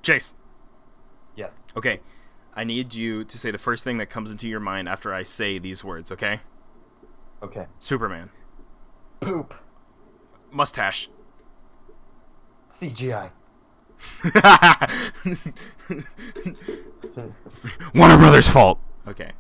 Chase. Yes. Okay. I need you to say the first thing that comes into your mind after I say these words, okay? Okay. Superman. Poop. Mustache. CGI. Warner Brothers' fault. Okay.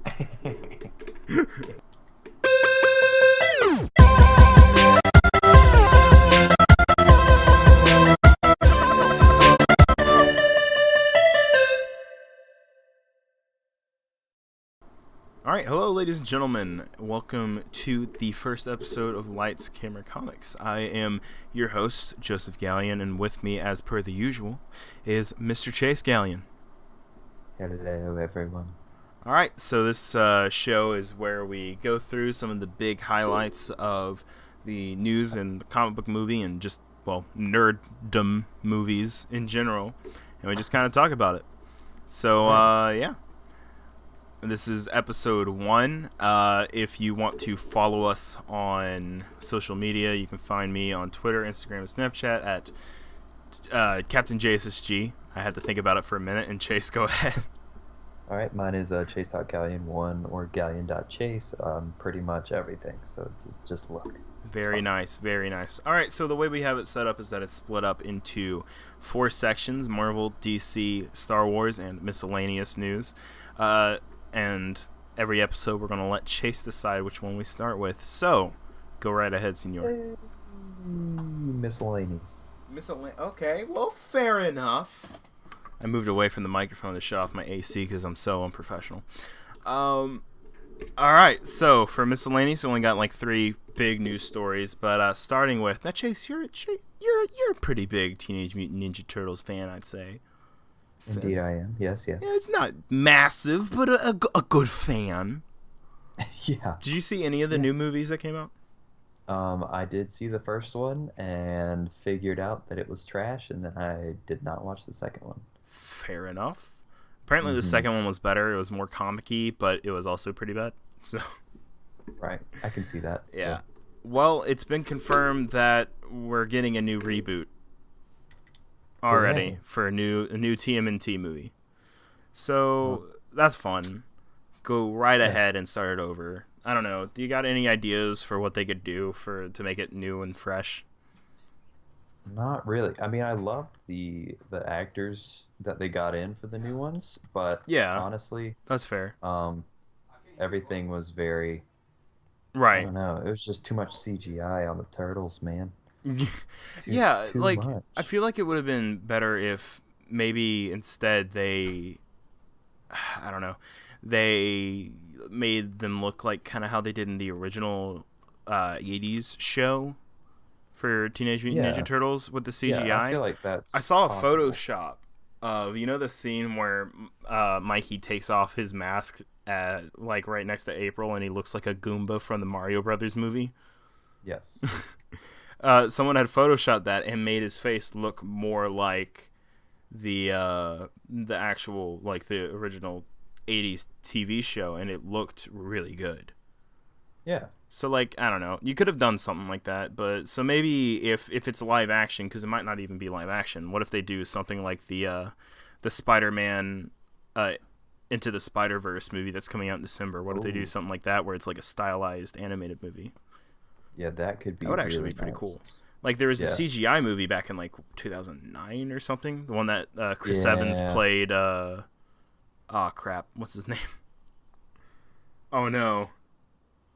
Alright, hello ladies and gentlemen. Welcome to the first episode of Lights, Camera, Comics. I am your host, Joseph Gallion, and with me, as per the usual, is Mr. Chase Gallion. Hello, everyone. Alright, so this show is where we go through some of the big highlights of the news and the comic book movie and just, well, nerddom movies in general, and we just kind of talk about it. So, yeah. This is episode 1. If you want to follow us on social media, you can find me on Twitter, Instagram, and Snapchat at Captain JSSG. I had to think about it for a minute, and Chase, go ahead. All right, mine is chase.galleon1 or galleon.chase. Pretty much everything, so just look. Very nice, very nice. All right, so the way we have it set up is that it's split up into 4 sections: Marvel, DC, Star Wars, and miscellaneous news. And every episode we're going to let Chase decide which one we start with. So, go right ahead, senor. Miscellaneous. Okay, well, fair enough. I moved away from the microphone to shut off my AC because I'm so unprofessional. Alright, so for miscellaneous, we only got like 3 big news stories. But starting with, now Chase, you're a pretty big Teenage Mutant Ninja Turtles fan, I'd say. Indeed, I am. Yes. Yeah, it's not massive, but a good fan. Yeah. Did you see any of the new movies that came out? I did see the first one and figured out that it was trash, and then I did not watch the second one. Fair enough. Apparently, the second one was better. It was more comic-y, but it was also pretty bad. So. Right. I can see that. Yeah. Well, it's been confirmed that we're getting a new reboot already for a new TMNT movie. So that's fun. Go right ahead and start it over. I don't know. Do you got any ideas for what they could do to make it new and fresh? Not really. I mean, I loved the actors that they got in for the new ones, but yeah, honestly, that's fair. Everything was very right. I don't know. It was just too much CGI on the turtles, man. Too like much. I feel like it would have been better if maybe instead they made them look like kind of how they did in the original 80s show for Teenage Mutant Ninja Turtles with the CGI. Yeah, I feel like I saw a possible. Photoshop of the scene where Mikey takes off his mask at like right next to April and he looks like a Goomba from the Mario Brothers movie. Yes. Someone had photoshopped that and made his face look more like the actual, like the original 80s TV show, and it looked really good. Yeah. So like, I don't know, you could have done something like that, but so maybe if it's live action, because it might not even be live action, what if they do something like the Spider-Man Into the Spider-Verse movie that's coming out in December? What if they do something like that where it's like a stylized animated movie? Yeah, that could be. That would actually really be pretty nice. cool. Like there was a CGI movie back in like 2009 or something. The one that Chris Evans played. Oh crap! What's his name? Oh no!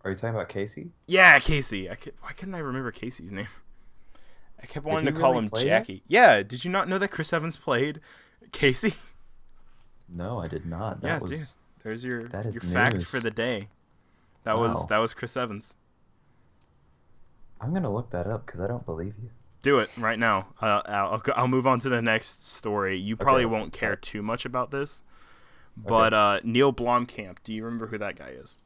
Are you talking about Casey? Yeah, Casey. Why couldn't I remember Casey's name? I kept wanting to call him Jackie. That? Yeah. Did you not know that Chris Evans played Casey? No, I did not. Dude. There's your news. fact for the day. That was Chris Evans. I'm gonna look that up because I don't believe you. Do it right now. I'll move on to the next story. You probably won't care too much about this, but Neil Blomkamp. Do you remember who that guy is?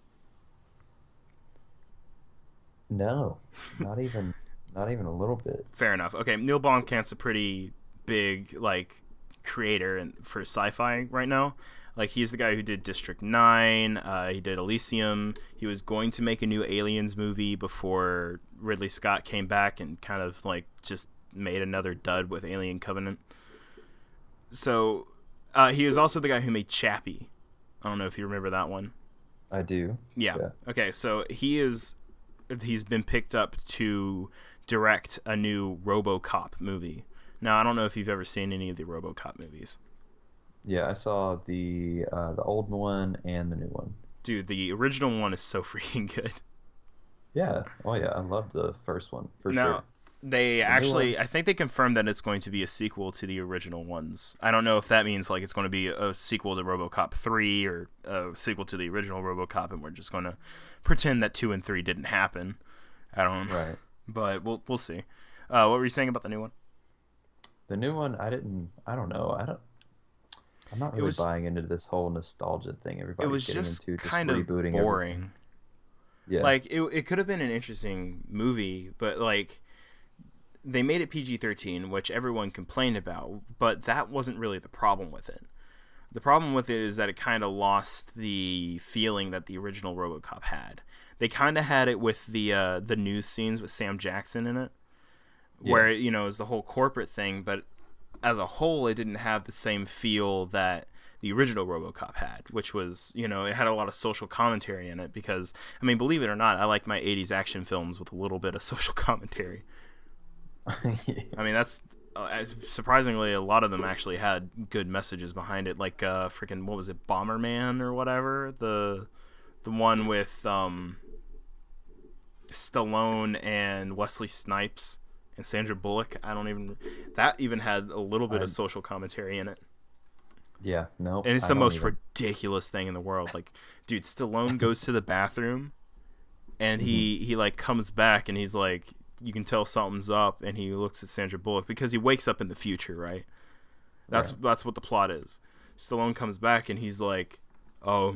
No, not even a little bit. Fair enough. Okay, Neil Blomkamp's a pretty big creator for sci-fi right now. Like, he's the guy who did District 9, he did Elysium. He was going to make a new Aliens movie before Ridley Scott came back and kind of, just made another dud with Alien Covenant. So he was also the guy who made Chappie. I don't know if you remember that one. I do. Yeah. Okay, so he's been picked up to direct a new RoboCop movie. Now, I don't know if you've ever seen any of the RoboCop movies. Yeah, I saw the old one and the new one. Dude, the original one is so freaking good. Yeah. Oh yeah, I loved the first one for Now, sure. they The new one, actually, I think they confirmed that it's going to be a sequel to the original ones. I don't know if that means like it's going to be a sequel to RoboCop 3 or a sequel to the original RoboCop, and we're just going to pretend that 2 and 3 didn't happen. I don't know. right. But we'll see. What were you saying about the new one? The new one, I don't know. I'm not really Was buying into this whole nostalgia thing it everybody's was getting just into, just kind of rebooting boring. everything. Yeah. Like it could have been an interesting movie, but like they made it PG-13, which everyone complained about, but that wasn't really the problem with it. The problem with it is that it kind of lost the feeling that the original RoboCop had. They kind of had it with the news scenes with Sam Jackson in it, where Yeah. it was the whole corporate thing, but as a whole, it didn't have the same feel that the original RoboCop had, which was, it had a lot of social commentary in it because, I mean, believe it or not, I like my 80s action films with a little bit of social commentary. I mean, that's surprisingly a lot of them actually had good messages behind it, like freaking what was it, Bomberman or whatever, the one with Stallone and Wesley Snipes and Sandra Bullock. That even had a little bit I of social commentary in it. Yeah, no, And it's I the don't most even. ridiculous thing in the world. Like, dude, Stallone goes to the bathroom and Hmm. he like comes back and he's like, you can tell something's up, and he looks at Sandra Bullock because he wakes up in the future, right? Right. That's what the plot is. Stallone comes back and he's like, hey,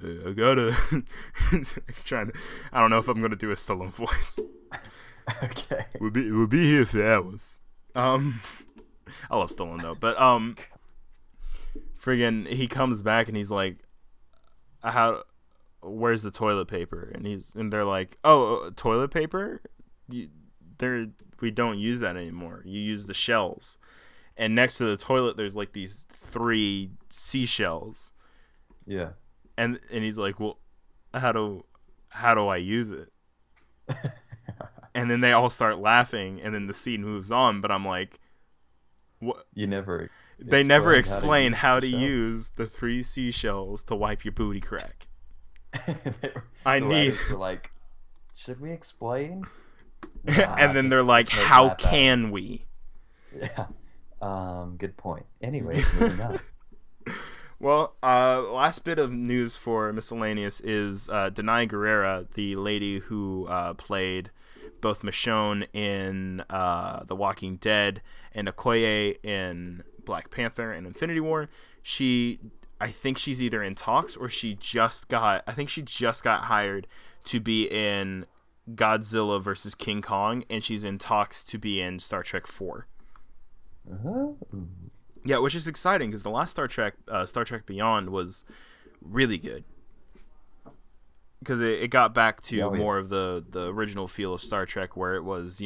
I gotta trying to. I don't know if I'm gonna do a Stallone voice. Okay. We'll be here for hours. Um, I love Stallone though, but friggin' he comes back and he's like, how? Where's the toilet paper? And they're like, oh, toilet paper? You, we don't use that anymore. You use the shells. And next to the toilet, there's like these 3 seashells. Yeah. And he's like, well, how do I use it? And then they all start laughing, and then the scene moves on. But I'm like, what? You never They never explained explain how how to to use the shell. use the 3 seashells to wipe your booty crack. They were- I the need. writers were like, should we explain? Nah, And then they're like, make how laugh out of it. can we? Yeah. Good point. Anyways, moving on. Well, last bit of news for miscellaneous is Denai Guerrera, the lady who played both Michonne in The Walking Dead and Okoye in Black Panther and Infinity War. I think she's either in talks or I think she just got hired to be in Godzilla versus King Kong, and she's in talks to be in Star Trek 4. Uh-huh. Yeah, which is exciting because the last Star Trek Beyond, was really good because it got back to Yeah, oh, yeah. more of the original feel of Star Trek, where it was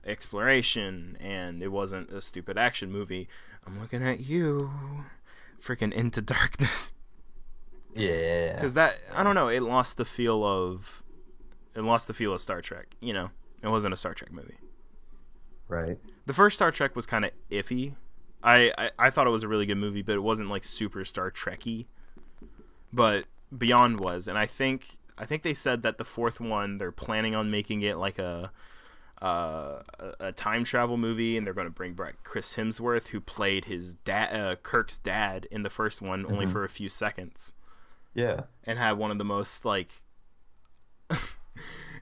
exploration and it wasn't a stupid action movie. I'm looking at you, freaking Into Darkness, Yeah. because that, I don't know, it lost the feel of Star Trek. It wasn't a Star Trek movie. Right. The first Star Trek was kind of iffy. I thought it was a really good movie, but it wasn't like super Star Trek-y. But Beyond was, and I think they said that the 4th one, they're planning on making it like a time travel movie, and they're going to bring back Chris Hemsworth, who played his dad, Kirk's dad, in the first one, only for a few seconds, Yeah. and had one of the most like,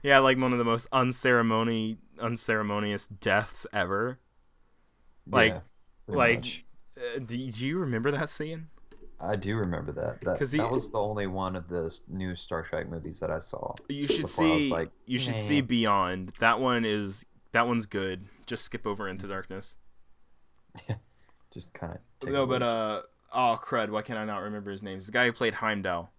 yeah, like one of the most unceremonious deaths ever. Like, Yeah. Pretty much. do you remember that scene? I do remember that. Because That was the only one of the new Star Trek movies that I saw you should before I was see like, "Nah." Beyond. That one's good. Just skip over Into Darkness. Just kind of take No, a but watch. oh crud, why can't I not remember his name? It's the guy who played Heimdall.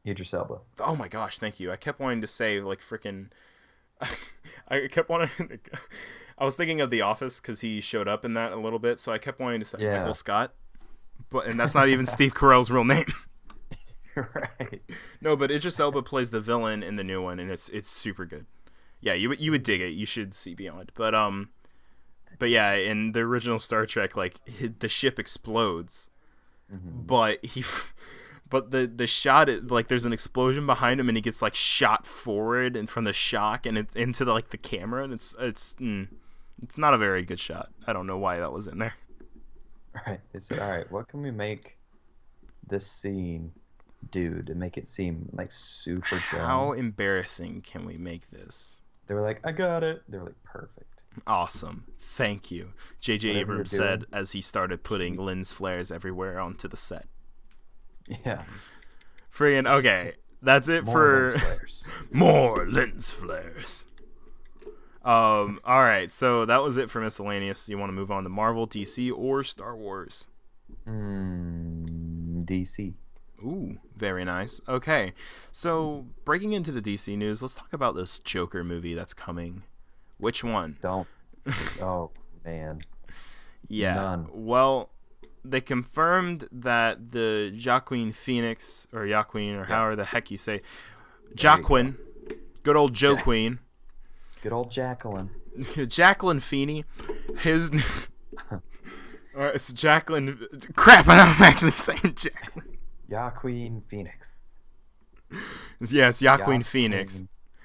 Idris Elba. Oh my gosh, thank you. I kept wanting to say like freaking. I kept wanting. I was thinking of The Office because he showed up in that a little bit, so I kept wanting to say Yeah. Michael Scott, and that's not even Steve Carell's real name. Right. No, but Idris Elba plays the villain in the new one, and it's super good. Yeah, you would dig it. You should see Beyond. But yeah, in the original Star Trek, like the ship explodes, but the shot like there's an explosion behind him, and he gets like shot forward and from the shock and into the camera, and it's not a very good shot. I don't know why that was in there. Right. They said, all right, what can we make this scene do to make it seem like super dumb? How embarrassing can we make this? They were like, I got it. They were like, perfect. Awesome. Thank you. J.J. Whatever Abrams you're said doing. as he started putting lens flares everywhere onto the set. Yeah. Friggin' okay. That's it More for lens flares. more lens flares. All right, so that was it for miscellaneous. You want to move on to Marvel, DC, or Star Wars? DC. Ooh, very nice. Okay, so breaking into the DC news, let's talk about this Joker movie that's coming. Which one? Don't. Oh, man. Yeah. None. Well, they confirmed that the Joaquin Phoenix, or Joaquin, or however the heck you say, Joaquin, good old Joaquin. Good old Jacqueline. Jacqueline Feeney. His. Alright, it's Jacqueline. Crap, I'm actually saying Jacqueline. Joaquin Phoenix. Yes, Joaquin Phoenix.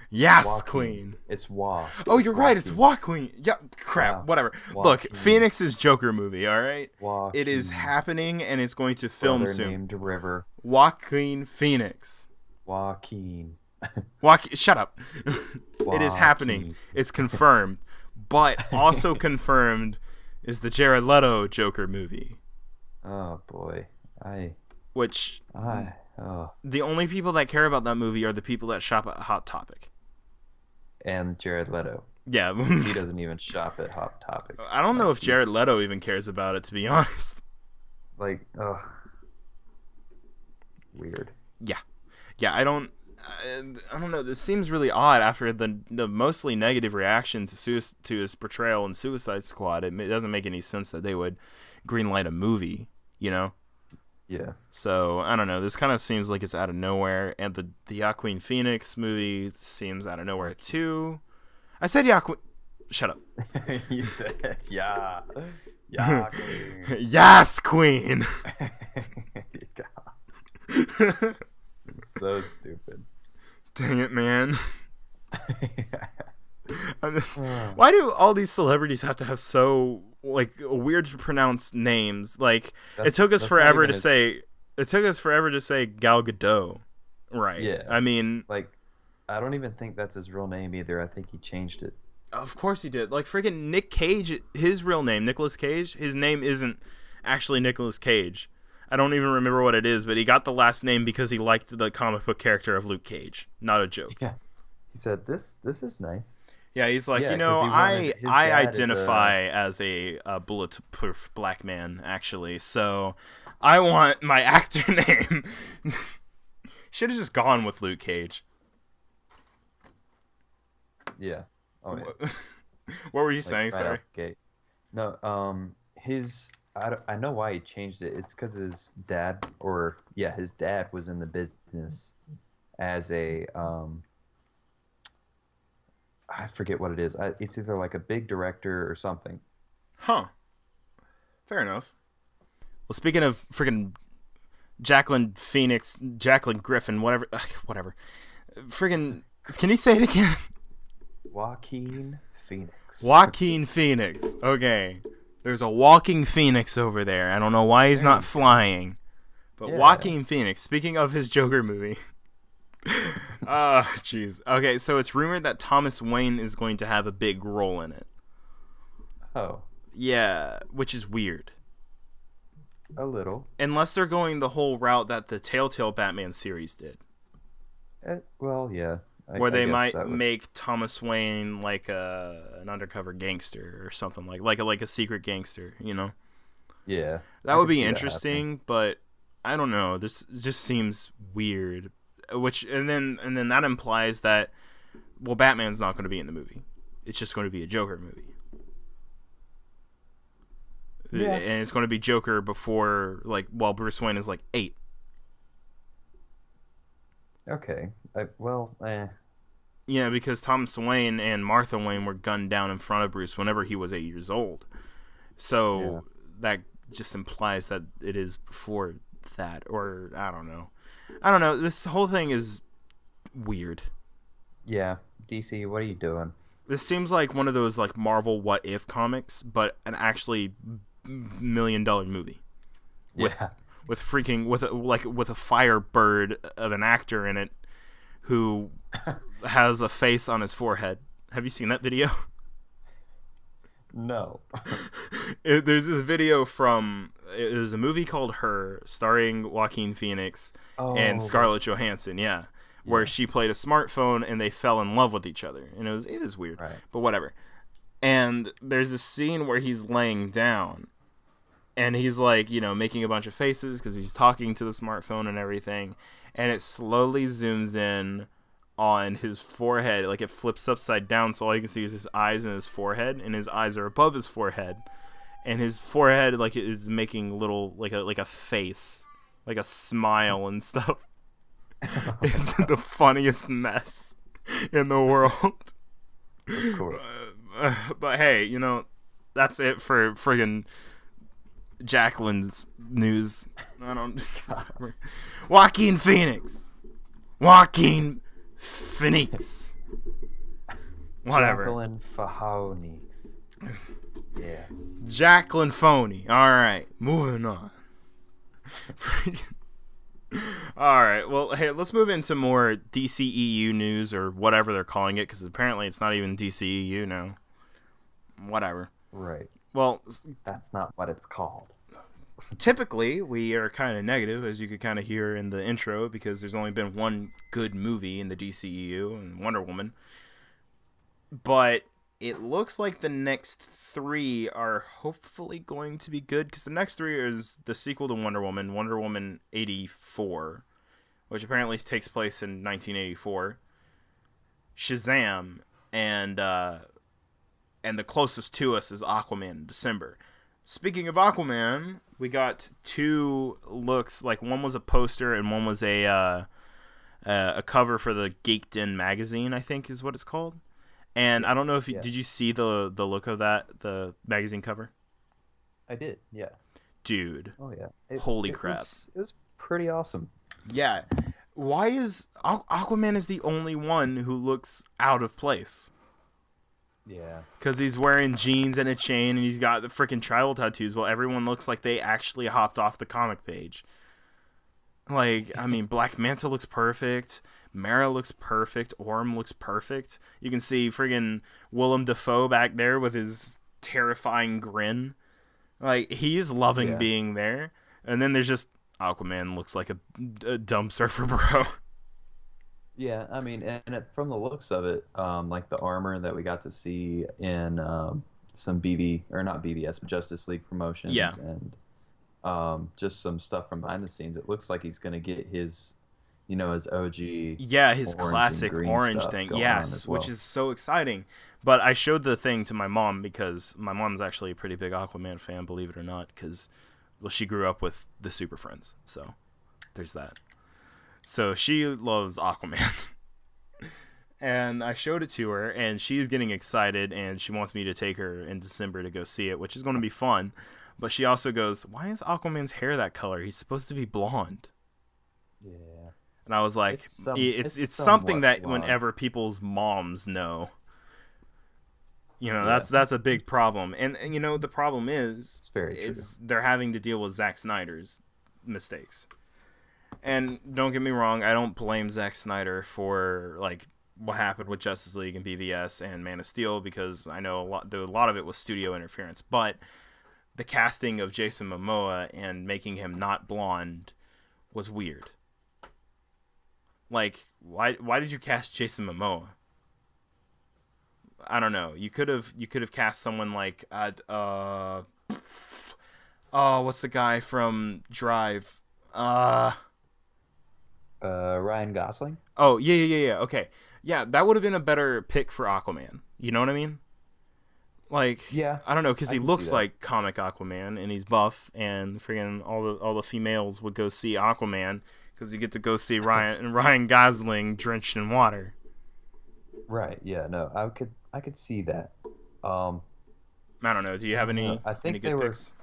Yes, Joaquin. Queen. It's Wa. Oh, you're right. It's Joaquin. Yeah, crap. Wow. Whatever. Joaquin. Look, Phoenix's Joker movie. All right. Joaquin. It is happening, and it's going to film Brother soon. named River. Joaquin Phoenix. Joaquin. Joaquin. Shut up. It is happening. Joaquin. It's confirmed, but also confirmed is the Jared Leto Joker movie, Oh boy. which Oh. the only people that care about that movie are the people that shop at Hot Topic. And Jared Leto. Yeah. He doesn't even shop at Hot Topic. I don't know if Jared Leto even cares about it, to be honest. Like, ugh. Weird. Yeah, I don't know. This seems really odd after the mostly negative reaction to his portrayal in Suicide Squad. It doesn't make any sense that they would greenlight a movie, you know? Yeah. So, I don't know. This kind of seems like it's out of nowhere. And the Joaquin Phoenix movie seems out of nowhere, too. I said Joaquin... Shut up. You said, yeah. Yeah, Queen. Yes, Queen! God. So stupid. Dang it, man. Why do all these celebrities have to have so weird to pronounce names? Like it took us forever to say Gal Gadot, right? Yeah. I mean, Like, I don't even think that's his real name either. I think he changed it. of course he did. Like freaking Nick Cage, his real name, Nicolas Cage. His name isn't actually Nicolas Cage. I don't even remember what it is, but he got the last name because he liked the comic book character of Luke Cage. Not a joke. Yeah. He said, "This is nice." Yeah, he's like, Yeah, you know, 'cause he wanted- his I dad is identify as a bulletproof black man, actually. So I want my actor name. Should have just gone with Luke Cage. Yeah. Oh yeah. What were you Like, saying? right Sorry. out the gate. No. I know why he changed it. It's because his dad, his dad was in the business as a I forget what it is. It's either like a big director or something. Huh. Fair enough. Well, speaking of freaking Jacqueline Phoenix, Jacqueline Griffin, whatever. Friggin', can you say it again? Joaquin Phoenix. Joaquin Phoenix. Okay. There's a walking phoenix over there. I don't know why he's not flying. But Yeah. Joaquin Phoenix, speaking of his Joker movie. Jeez. Okay, so it's rumored that Thomas Wayne is going to have a big role in it. Oh, Yeah, which is weird. a little. Unless they're going the whole route that the Telltale Batman series did. Well, yeah. Where they guess might that would- make Thomas Wayne like an undercover gangster or something like a secret gangster, you know? Yeah. That I would could be see that interesting, but I don't know. This just seems weird. And then that implies that Batman's not going to be in the movie. It's just going to be a Joker movie. Yeah. and it's going to be Joker before while Bruce Wayne is 8. Okay. Yeah, because Thomas Wayne and Martha Wayne were gunned down in front of Bruce whenever he was 8 years old. Yeah. So that just implies that it is before that, or I don't know. I don't know. This whole thing is weird. Yeah. DC, what are you doing? This seems like one of those Marvel What If comics, but an actually $1 million movie with Yeah. with a firebird of an actor in it who has a face on his forehead. Have you seen that video? No. There's this video from there's a movie called Her, starring Joaquin Phoenix and Oh, Scarlett Johansson. Yeah, where yeah. she played a smartphone and they fell in love with each other, and it is weird, Right. but whatever. And there's this scene where he's laying down, and he's making a bunch of faces because he's talking to the smartphone and everything, and it slowly zooms in on his forehead, it flips upside down, so all you can see is his eyes and his forehead, and his eyes are above his forehead, and his forehead is making little like a face, like a smile and stuff. It's the funniest mess in the world. Of course. But hey, that's it for friggin' Jacqueline's news. I don't. Joaquin Phoenix. Whatever. Jacqueline Phoenix. Yes. Jacqueline Phoney. All right, moving on. All right. Well, hey, let's move into more DCEU news, or whatever they're calling it, because apparently it's not even DCEU now. Whatever. Right. Well, That's not what it's called. typically we are kind of negative, as you could kind of hear in the intro, because there's only been one good movie in the DCEU, and Wonder Woman. But it looks like the next 3 are hopefully going to be good, because the next 3 is the sequel to Wonder Woman 84, which apparently takes place in 1984, Shazam, and the closest to us is Aquaman in December. Speaking of Aquaman, we got 2 looks. One was a poster and one was a cover for the Geeked In magazine, I think is what it's called. And Yes, I don't know if yeah. did you see the look of the magazine cover? I did, yeah. Dude, Oh, yeah. holy crap. It was pretty awesome. Yeah. Why is Aquaman is the only one who looks out of place? Yeah. Because he's wearing jeans and a chain, and he's got the freaking tribal tattoos, while everyone looks like they actually hopped off the comic page. Black Manta looks perfect. Mara looks perfect. Orm looks perfect. You can see friggin' Willem Dafoe back there with his terrifying grin. He's loving being there. And then there's just Aquaman looks like a dumb surfer bro. Yeah, from the looks of it, the armor that we got to see in some or not BBS, but Justice League promotions, Yeah. and just some stuff from behind the scenes, it looks like he's gonna get his OG. Yeah, his orange and classic green orange stuff thing. going on Yes, as well. which is so exciting. But I showed the thing to my mom, because my mom's actually a pretty big Aquaman fan, believe it or not, because she grew up with the Super Friends. So there's that. So she loves Aquaman. And I showed it to her, and she's getting excited, and she wants me to take her in December to go see it, which is going to be fun. But she also goes, "Why is Aquaman's hair that color? He's supposed to be blonde." Yeah. And I was like, it's something somewhat that blonde. whenever people's moms know, Yeah. that's a big problem. And the problem It's very true. they're having to deal with Zack Snyder's mistakes. And don't get me wrong, I don't blame Zack Snyder for what happened with Justice League and BVS and Man of Steel, because I know a lot of it was studio interference. But the casting of Jason Momoa and making him not blonde was weird. Why did you cast Jason Momoa? I don't know. You could have cast someone what's the guy from Drive? Ryan Gosling. Oh, yeah. Okay. Yeah, that would have been a better pick for Aquaman. You know what I mean? Like, Yeah, I don't know, because I he can see looks that. like comic Aquaman, and he's buff, and friggin' all the females would go see Aquaman because you get to go see Ryan Gosling drenched in water. Right. Yeah. No, I could see that. Um, I don't know. Do you I have don't know. any good picks?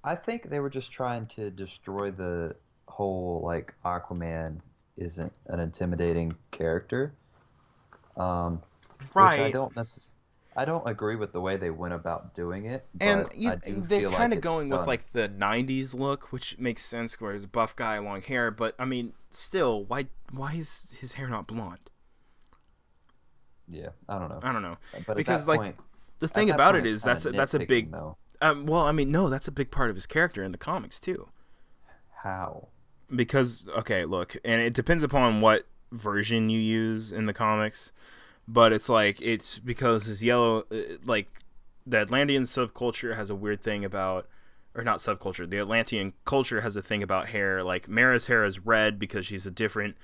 I think they were just trying to destroy the whole like Aquaman isn't an intimidating character. Which Right. I don't agree with the way they went about doing it, And but I do they're feel kind like of it's going with done. like the '90s look, which makes sense. Where he's a buff guy, long hair, but I mean, still, why is his hair not blonde? Yeah, I don't know. I don't know, But because like the thing about it it's is kind of that's a big. nitpicking though. Well, I mean, no, that's a big part of his character in the comics too. How? Because okay, look, and it depends upon what version you use in the comics, but it's because his yellow, like the Atlantean subculture has a weird thing about, or not subculture, the Atlantean culture has a thing about hair. Like Mara's hair is red because she's a different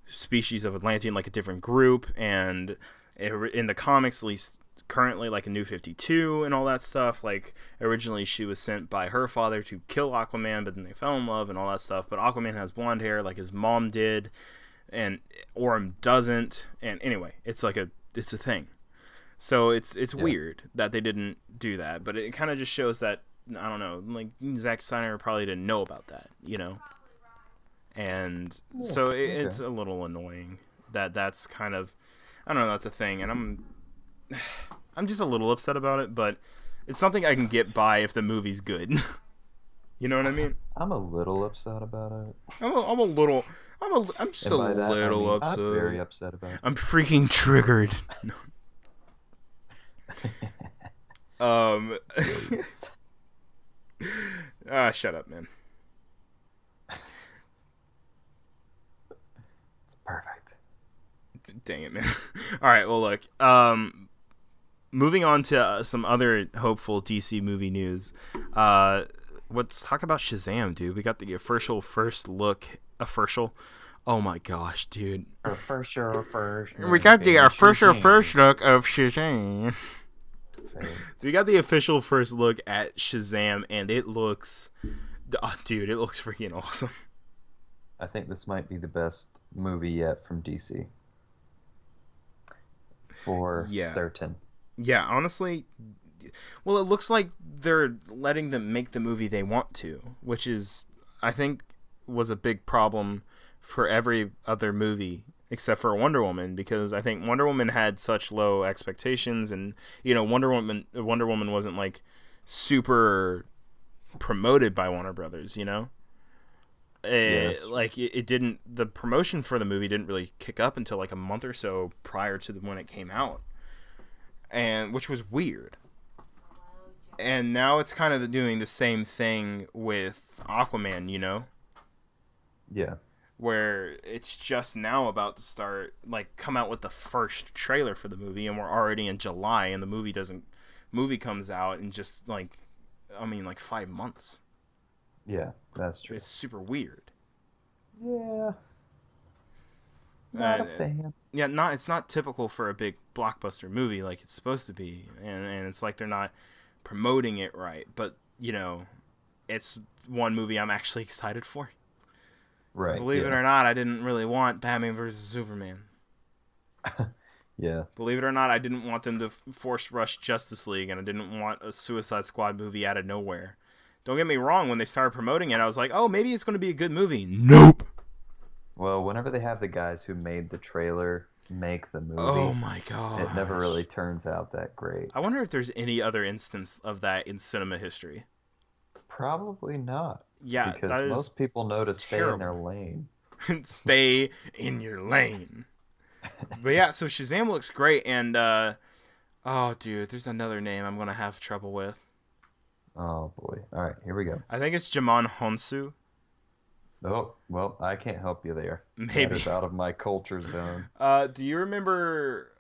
species of Atlantean, like a different group, and in the comics, at least currently, like a New 52 and all that stuff, like originally she was sent by her father to kill Aquaman, but then they fell in love and all that stuff. But Aquaman has blonde hair like his mom did, and Orm doesn't. And anyway, it's a thing. So it's Yeah. weird that they didn't do that, but it kind of just shows that, I don't know, like Zack Snyder probably didn't know about that, and Yeah. so it's Okay. a little annoying that that's kind of, I don't know, that's a thing, and I'm just a little upset about it, but it's something I can get by if the movie's good. You know what I mean? I'm a little upset about it. I'm a little, I'm just a And by that I little mean I'm very upset. upset about I'm freaking triggered. Um, it. shut up, man. It's perfect. Dang it, man. All right, well, look. Moving on to some other hopeful DC movie news. Let's talk about Shazam, dude. We got the official first look. Official. Oh my gosh, dude. First We got the official Shazam. first look of Shazam. Fair. We got the official first look at Shazam, and it looks, dude, it looks freaking awesome. I think this might be the best movie yet from DC. For Yeah. certain. Yeah, honestly, well, it looks like they're letting them make the movie they want to, which is, I think, was a big problem for every other movie except for Wonder Woman, because I think Wonder Woman had such low expectations, and Wonder Woman wasn't like super promoted by Warner Brothers, Yes. like it didn't, the promotion for the movie didn't really kick up until like a month or so prior to when it came out, and which was weird. And now it's kind of doing the same thing with Aquaman, Yeah. where it's just now about to start, like, come out with the first trailer for the movie, and we're already in July, and the movie comes out in just like 5 months. Yeah, that's true. It's super weird. Yeah. Not a Uh, fan. yeah, it's not typical for a big blockbuster movie like it's supposed to be, and it's like they're not promoting it right, but it's one movie I'm actually excited for. Right. Believe it or not, I didn't really want Batman versus Superman. Yeah. Believe it or not, I didn't want them to force rush Justice League, and I didn't want a Suicide Squad movie out of nowhere. Don't get me wrong, when they started promoting it, I was like, oh, maybe it's going to be a good movie. Nope. Well, whenever they have the guys who made the trailer make the movie, Oh my god. it never really turns out that great. I wonder if there's any other instance of that in cinema history. Probably not. Yeah, that Because is most people know to stay in terrible. their lane. Stay in your lane. But yeah, so Shazam looks great, and oh dude, there's another name I'm gonna have trouble with. Oh boy. All right, here we go. I think it's Jamon Honsu. Oh, well, I can't help you there. Maybe. That is out of my culture zone. Do you remember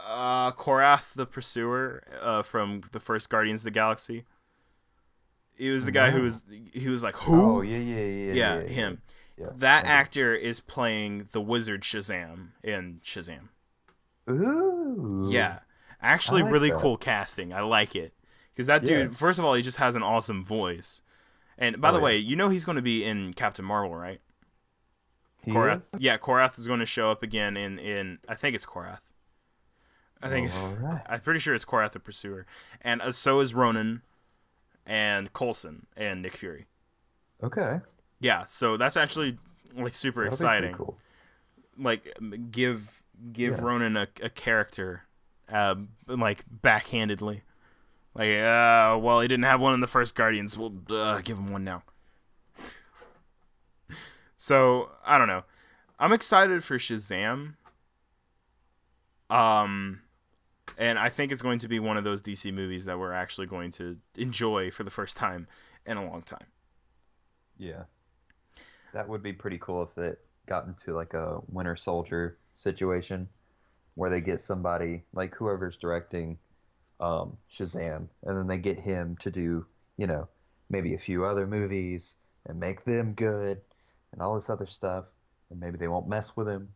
Korath the Pursuer from the first Guardians of the Galaxy? He was the guy No. he was like, who? Oh, yeah. Yeah, him. Yeah. That Okay. actor is playing the wizard Shazam in Shazam. Ooh. Yeah. I Actually, like really that. cool casting. I like it because that Yeah. dude. First of all, he just has an awesome voice. And by Oh the yeah. way, you know he's going to be in Captain Marvel, right? He Korath. is. Yeah, Korath is going to show up again in I think it's Korath. I think All right. I'm pretty sure it's Korath the Pursuer, and so is Ronan and Coulson and Nick Fury. Okay. Yeah, so that's actually like super That'll be pretty exciting. cool. Like give Yeah. Ronan a character, like backhandedly. Like, well, he didn't have one in the first Guardians. We'll give him one now. So I don't know. I'm excited for Shazam. Um, and I think it's going to be one of those DC movies that we're actually going to enjoy for the first time in a long time. Yeah. That would be pretty cool if they got into like a Winter Soldier situation where they get somebody like whoever's directing Shazam, and then they get him to do, maybe a few other movies and make them good and all this other stuff, and maybe they won't mess with him,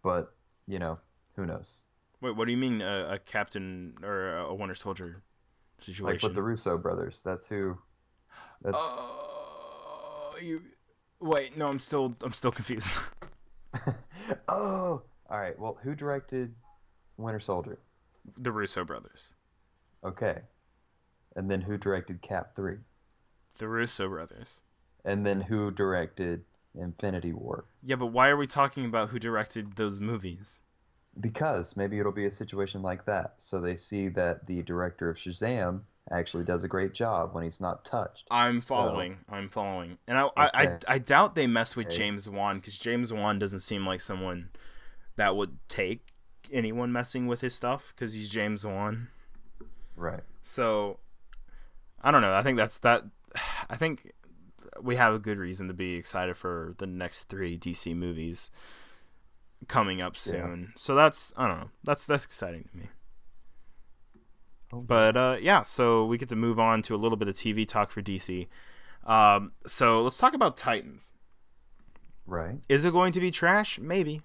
but who knows? Wait, what do you mean a captain or a Winter Soldier Like with the situation? Russo brothers, that's who. That's You wait. No, I'm still confused. oh, all right. Well, who directed Winter Soldier? The Russo brothers. Okay, and then who directed Cap 3? The Russo brothers. And then who directed Infinity War? Yeah, but why are we talking about who directed those movies? Because maybe it'll be a situation like that. So they see that the director of Shazam actually does a great job when he's not touched. I'm So, following. I'm following. And I okay. I doubt they mess with James Wan because James Wan doesn't seem like someone that would take anyone messing with his stuff because he's James Wan. Right. So I don't know. I think that's that. I think we have a good reason to be excited for the next 3 DC movies coming up soon. Yeah. So that's I don't know. That's exciting to me. Oh, But yes. yeah, so we get to move on to a little bit of TV talk for DC. So let's talk about Titans. Right. Is it going to be trash? Maybe.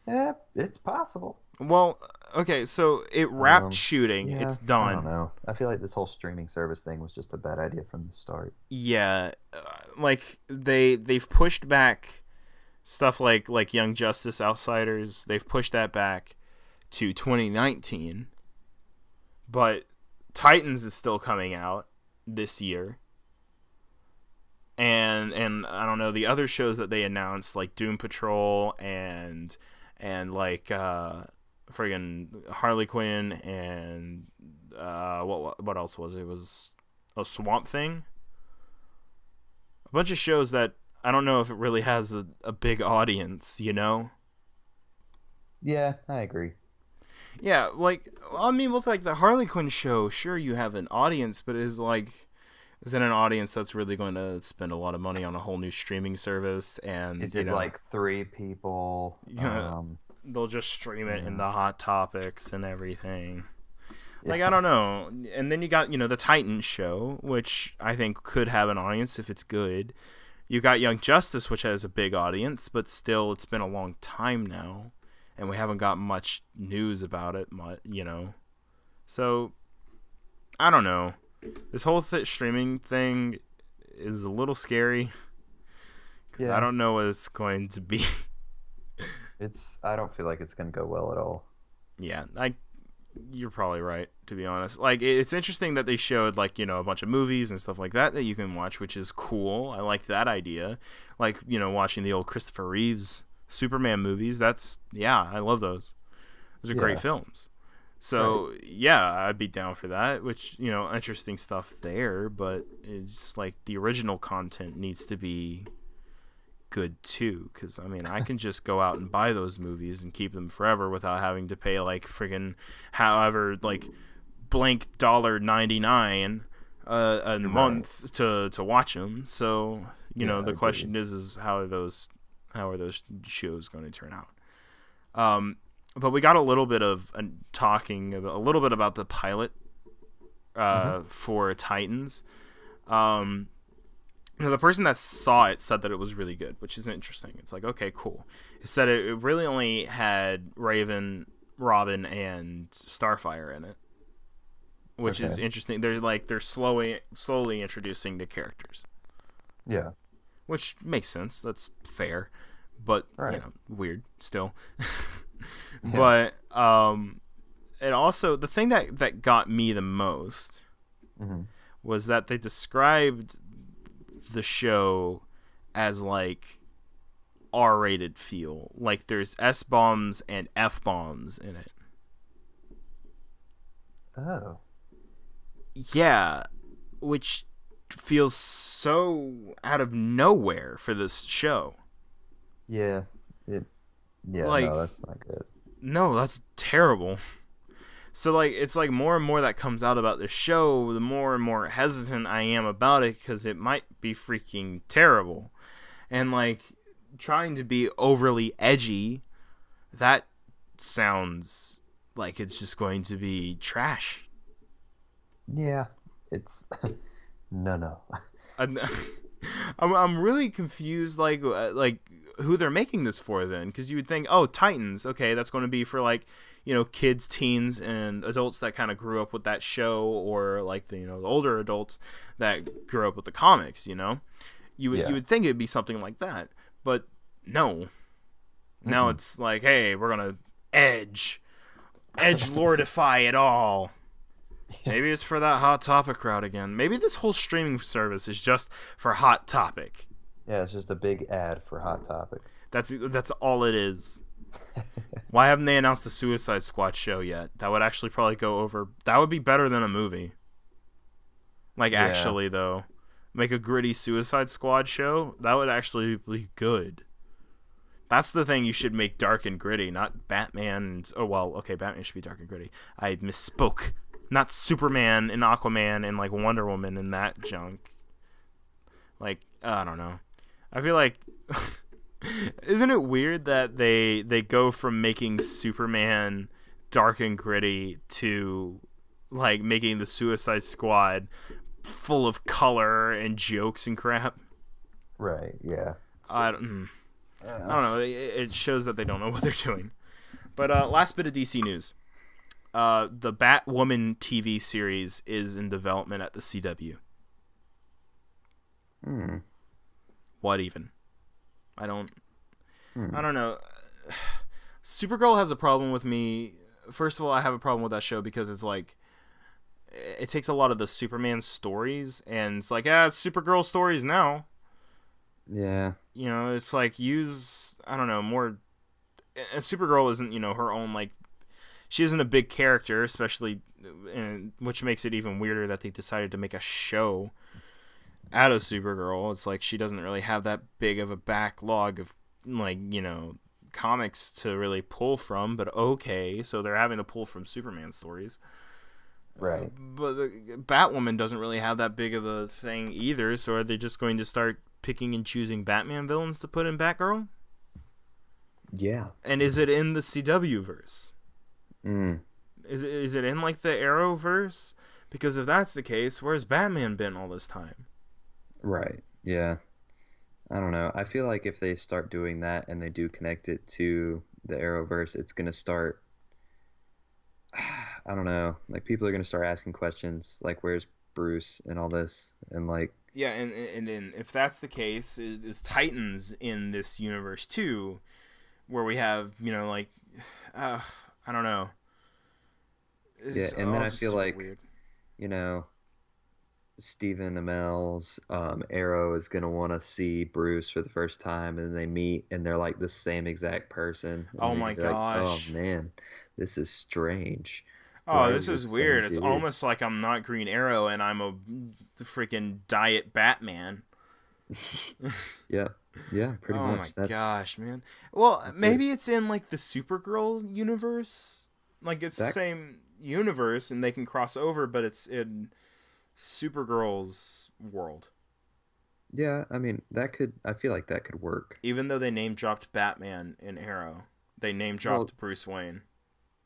Yeah, it's possible. Well, okay, so it wrapped shooting. Yeah, It's I don't done. know. I feel like this whole streaming service thing was just a bad idea from the start. Yeah, like they've pushed back stuff like Young Justice Outsiders. They've pushed that back to 2019. But Titans is still coming out this year. And I don't know, the other shows that they announced like Doom Patrol and like friggin' Harley Quinn and what else was it? It was a Swamp Thing. A bunch of shows that I don't know if it really has a big audience, you know? Yeah, I agree. Yeah, like I mean with like the Harley Quinn show, sure you have an audience, but is it an audience that's really going to spend a lot of money on a whole new streaming service and Is it like 3 people? Yeah. They'll just stream it in Yeah. the Hot Topics and everything. Like, I Yeah. don't know. And then you got, the Titans show, which I think could have an audience if it's good. You got Young Justice, which has a big audience, but still, it's been a long time now. And we haven't got much news about it, So, I don't know. This whole streaming thing is a little scary. Because I Yeah. don't know what it's going to be. I don't feel like it's going to go well at all. Yeah, you're probably right, to be honest. Like, it's interesting that they showed, like, a bunch of movies and stuff like that you can watch, which is cool. I like that idea. Like, watching the old Christopher Reeves Superman movies. I love those. Those are great Yeah. films. So, yeah, I'd be down for that, which, interesting stuff there, but it's like the original content needs to be good too, because I mean I can just go out and buy those movies and keep them forever without having to pay like friggin' however like blank $1.99 a month to watch them. So the question is how are those shows going to turn out? But we got a little bit of talking about, a little bit about the pilot for Titans. The person that saw it said that it was really good, which is interesting. It's like, okay, cool. It said it really only had Raven, Robin and Starfire in it, which is interesting. They're slowly introducing the characters. Yeah. Which makes sense. That's fair, but Right. weird still. Yeah. But and also the thing that got me the most was that they described the show as like R-rated feel. Like there's S-bombs and F-bombs in it. Oh. Yeah, which feels so out of nowhere for this show. Yeah. Like, no, that's not good. No, that's terrible. So like it's like more and more that comes out about the show, the more and more hesitant I am about it because it might be freaking terrible. And like trying to be overly edgy, that sounds like it's just going to be trash. Yeah, it's no. I'm really confused like who they're making this for then, because you would think, oh, Titans, okay, that's going to be for like kids, teens, and adults that kind of grew up with that show, or like the the older adults that grew up with the comics. You would think it'd be something like that, but no. Now it's like, hey, we're gonna edge lordify it all. Maybe it's for that Hot Topic crowd again. Maybe this whole streaming service is just for Hot Topic. Yeah, it's just a big ad for Hot Topic. That's all it is. Why haven't they announced the Suicide Squad show yet? That would actually probably go over. That would be better than a movie. Like, actually, though. Make a gritty Suicide Squad show? That would actually be good. That's the thing you should make dark and gritty, not Batman. Oh, well, okay, Batman should be dark and gritty. I misspoke. Not Superman and Aquaman and, like, Wonder Woman and that junk. Like, I don't know. I feel like... Isn't it weird that they go from making Superman dark and gritty to, like, making the Suicide Squad full of color and jokes and crap? Right, yeah. I don't know. It shows that they don't know what they're doing. But last bit of DC news. The Batwoman TV series is in development at the CW. What even? I don't know. Supergirl has a problem with me. First of all, I have a problem with that show because it's like it takes a lot of the Superman stories and it's like, it's Supergirl stories now. Yeah. It's like use, I don't know, more. And Supergirl isn't, her own, like, she isn't a big character, especially, which makes it even weirder that they decided to make a show out of Supergirl. It's like she doesn't really have that big of a backlog of, like, comics to really pull from, but okay, so they're having to pull from Superman stories. Right. But Batwoman doesn't really have that big of a thing either, so are they just going to start picking and choosing Batman villains to put in Batgirl? Yeah. And is it in the CW verse? Is it in, like, the Arrowverse? Because if that's the case, where's Batman been all this time? Right. Yeah. I don't know. I feel like if they start doing that and they do connect it to the Arrowverse, it's going to start... I don't know. Like, people are going to start asking questions, like, where's Bruce and all this? And, like... Yeah, and if that's the case, is Titans in this universe, too? Where we have, like... I don't know. Yeah, and then I feel like, weird. Stephen Amell's Arrow is going to want to see Bruce for the first time, and then they meet, and they're like the same exact person. Oh my gosh. Like, oh man, this is strange. Oh, this is weird. It's almost like I'm not Green Arrow and I'm a freaking diet Batman. Yeah, pretty much. Oh my gosh, man. Well, maybe it's in, like, the Supergirl universe. Like, it's the same universe and they can cross over, but it's in Supergirl's world. Yeah, I mean, I feel like that could work. Even though they name dropped Batman in Arrow, they name dropped Bruce Wayne.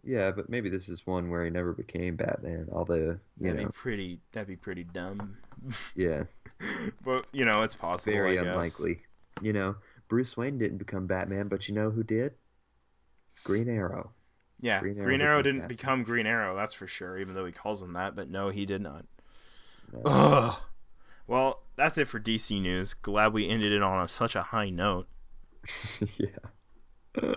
Yeah, but maybe this is one where he never became Batman, although, that'd be pretty dumb. Yeah. But, it's possible, Very unlikely. Bruce Wayne didn't become Batman, but you know who did? Green Arrow. Yeah, Green Green Arrow became didn't Captain. become Green Arrow, that's for sure, even though he calls him that, but no, he did not. No. Ugh. Well, that's it for DC news. Glad we ended it on such a high note. Yeah.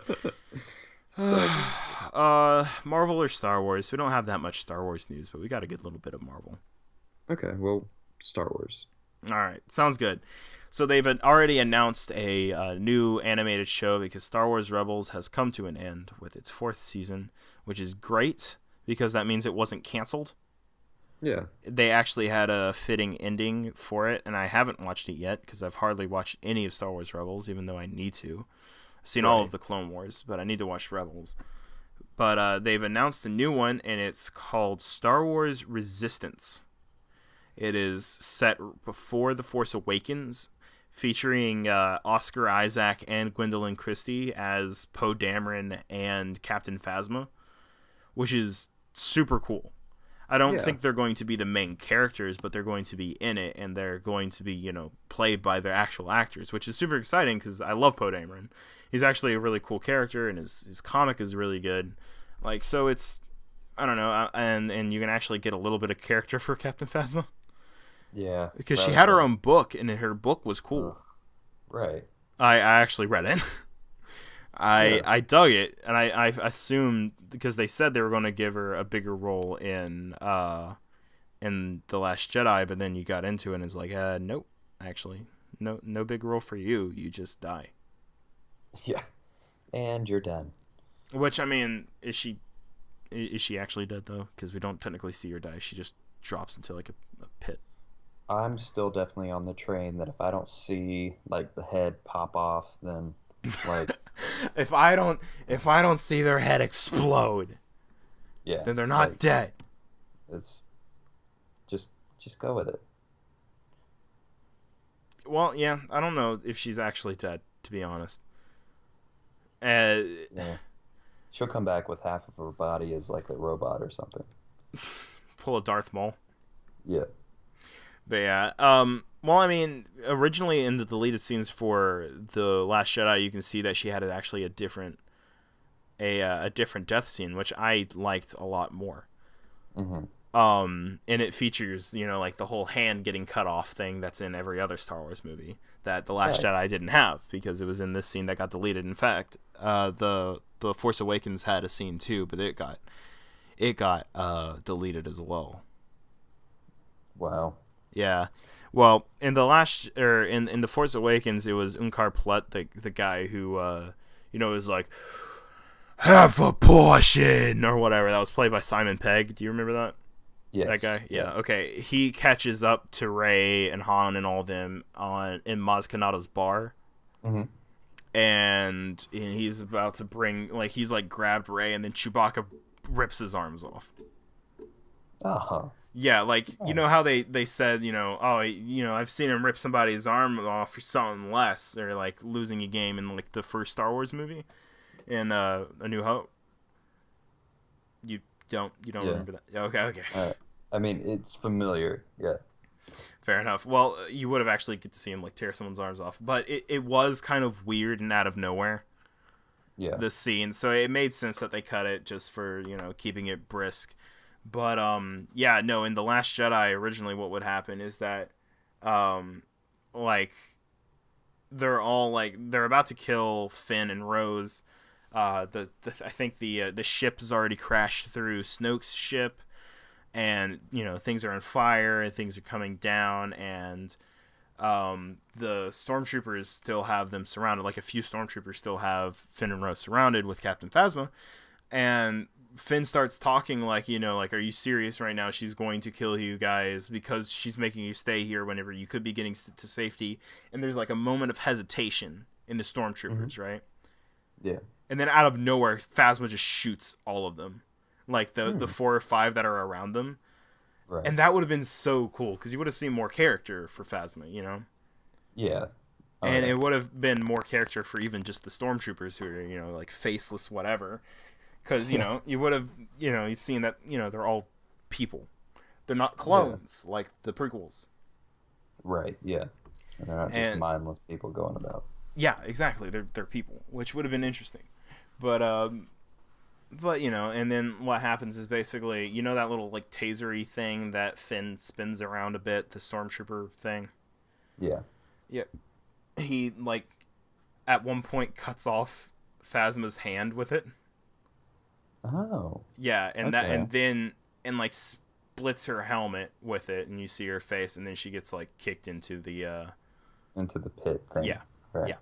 So Marvel or Star Wars? We don't have that much Star Wars news, but we got a good little bit of Marvel. okay, well, Star Wars. All right, sounds good. So they've already announced a new animated show because Star Wars Rebels has come to an end with its 4th season, which is great because that means it wasn't canceled. Yeah. They actually had a fitting ending for it, and I haven't watched it yet because I've hardly watched any of Star Wars Rebels, even though I need to. I've seen all of the Clone Wars, but I need to watch Rebels. But they've announced a new one, and it's called Star Wars Resistance. It is set before The Force Awakens, featuring Oscar Isaac and Gwendolyn Christie as Poe Dameron and Captain Phasma, which is super cool. I don't think they're going to be the main characters, but they're going to be in it, and they're going to be, played by their actual actors, which is super exciting because I love Poe Dameron. He's actually a really cool character, and his comic is really good. So it's, I don't know, and you can actually get a little bit of character for Captain Phasma. Yeah. Because she had her own book, and her book was cool. Right. I actually read it. I dug it, and I assumed because they said they were going to give her a bigger role in The Last Jedi, but then you got into it and it's like, nope, actually, no big role for you. You just die. Yeah. And you're done. Which, I mean, is she actually dead though? Because we don't technically see her die. She just drops into like a pit. I'm still definitely on the train that if I don't see like the head pop off, then like if I don't see their head explode, then they're not dead. It's just go with it. Well, yeah, I don't know if she's actually dead, to be honest. Yeah. She'll come back with half of her body as like a robot or something. Pull a Darth Maul. Yeah. But yeah, well, I mean, originally in the deleted scenes for The Last Jedi, you can see that she had actually a different death scene, which I liked a lot more. Mm-hmm. And it features, like the whole hand getting cut off thing that's in every other Star Wars movie that The Last Jedi didn't have because it was in this scene that got deleted. In fact, the Force Awakens had a scene too, but it got deleted as well. Wow. Yeah. Well, in the in The Force Awakens, it was Unkar Plutt, the guy who is like half a portion or whatever. That was played by Simon Pegg. Do you remember that? Yes. That guy? Yeah. Okay. He catches up to Rey and Han and all of them in Maz Kanata's bar. Mm-hmm. And he's about to he's grabbed Rey, and then Chewbacca rips his arms off. Uh-huh. Yeah, you know how they said, I've seen him rip somebody's arm off for something less, or losing a game in the first Star Wars movie in A New Hope. You don't remember that? Okay. I mean, it's familiar. Yeah. Fair enough. Well, you would have actually get to see him tear someone's arms off, but it was kind of weird and out of nowhere. Yeah. The scene, so it made sense that they cut it just for keeping it brisk. But in The Last Jedi, originally what would happen is that they're all they're about to kill Finn and Rose. I think the ship has already crashed through Snoke's ship, and things are on fire and things are coming down, and the stormtroopers still have them surrounded. A few stormtroopers still have Finn and Rose surrounded with Captain Phasma, and Finn starts talking are you serious right now? She's going to kill you guys because she's making you stay here whenever you could be getting to safety. And there's a moment of hesitation in the stormtroopers, right? Yeah. And then out of nowhere, Phasma just shoots all of them, the 4 or 5 that are around them. Right. And that would have been so cool because you would have seen more character for Phasma, Yeah. And it would have been more character for even just the stormtroopers who are faceless whatever. Because, you would have, you've seen that, they're all people. They're not clones like the prequels. Right, yeah. And they're not just mindless people going about. Yeah, exactly. They're people, which would have been interesting. But But and then what happens is basically, that little like tasery thing that Finn spins around a bit, the stormtrooper thing. Yeah. Yeah, he like at one point cuts off Phasma's hand with it. Oh. Yeah, Okay. and like splits her helmet with it, and you see her face, and then she gets like kicked into the Into the pit thing. yeah, Right. yeah.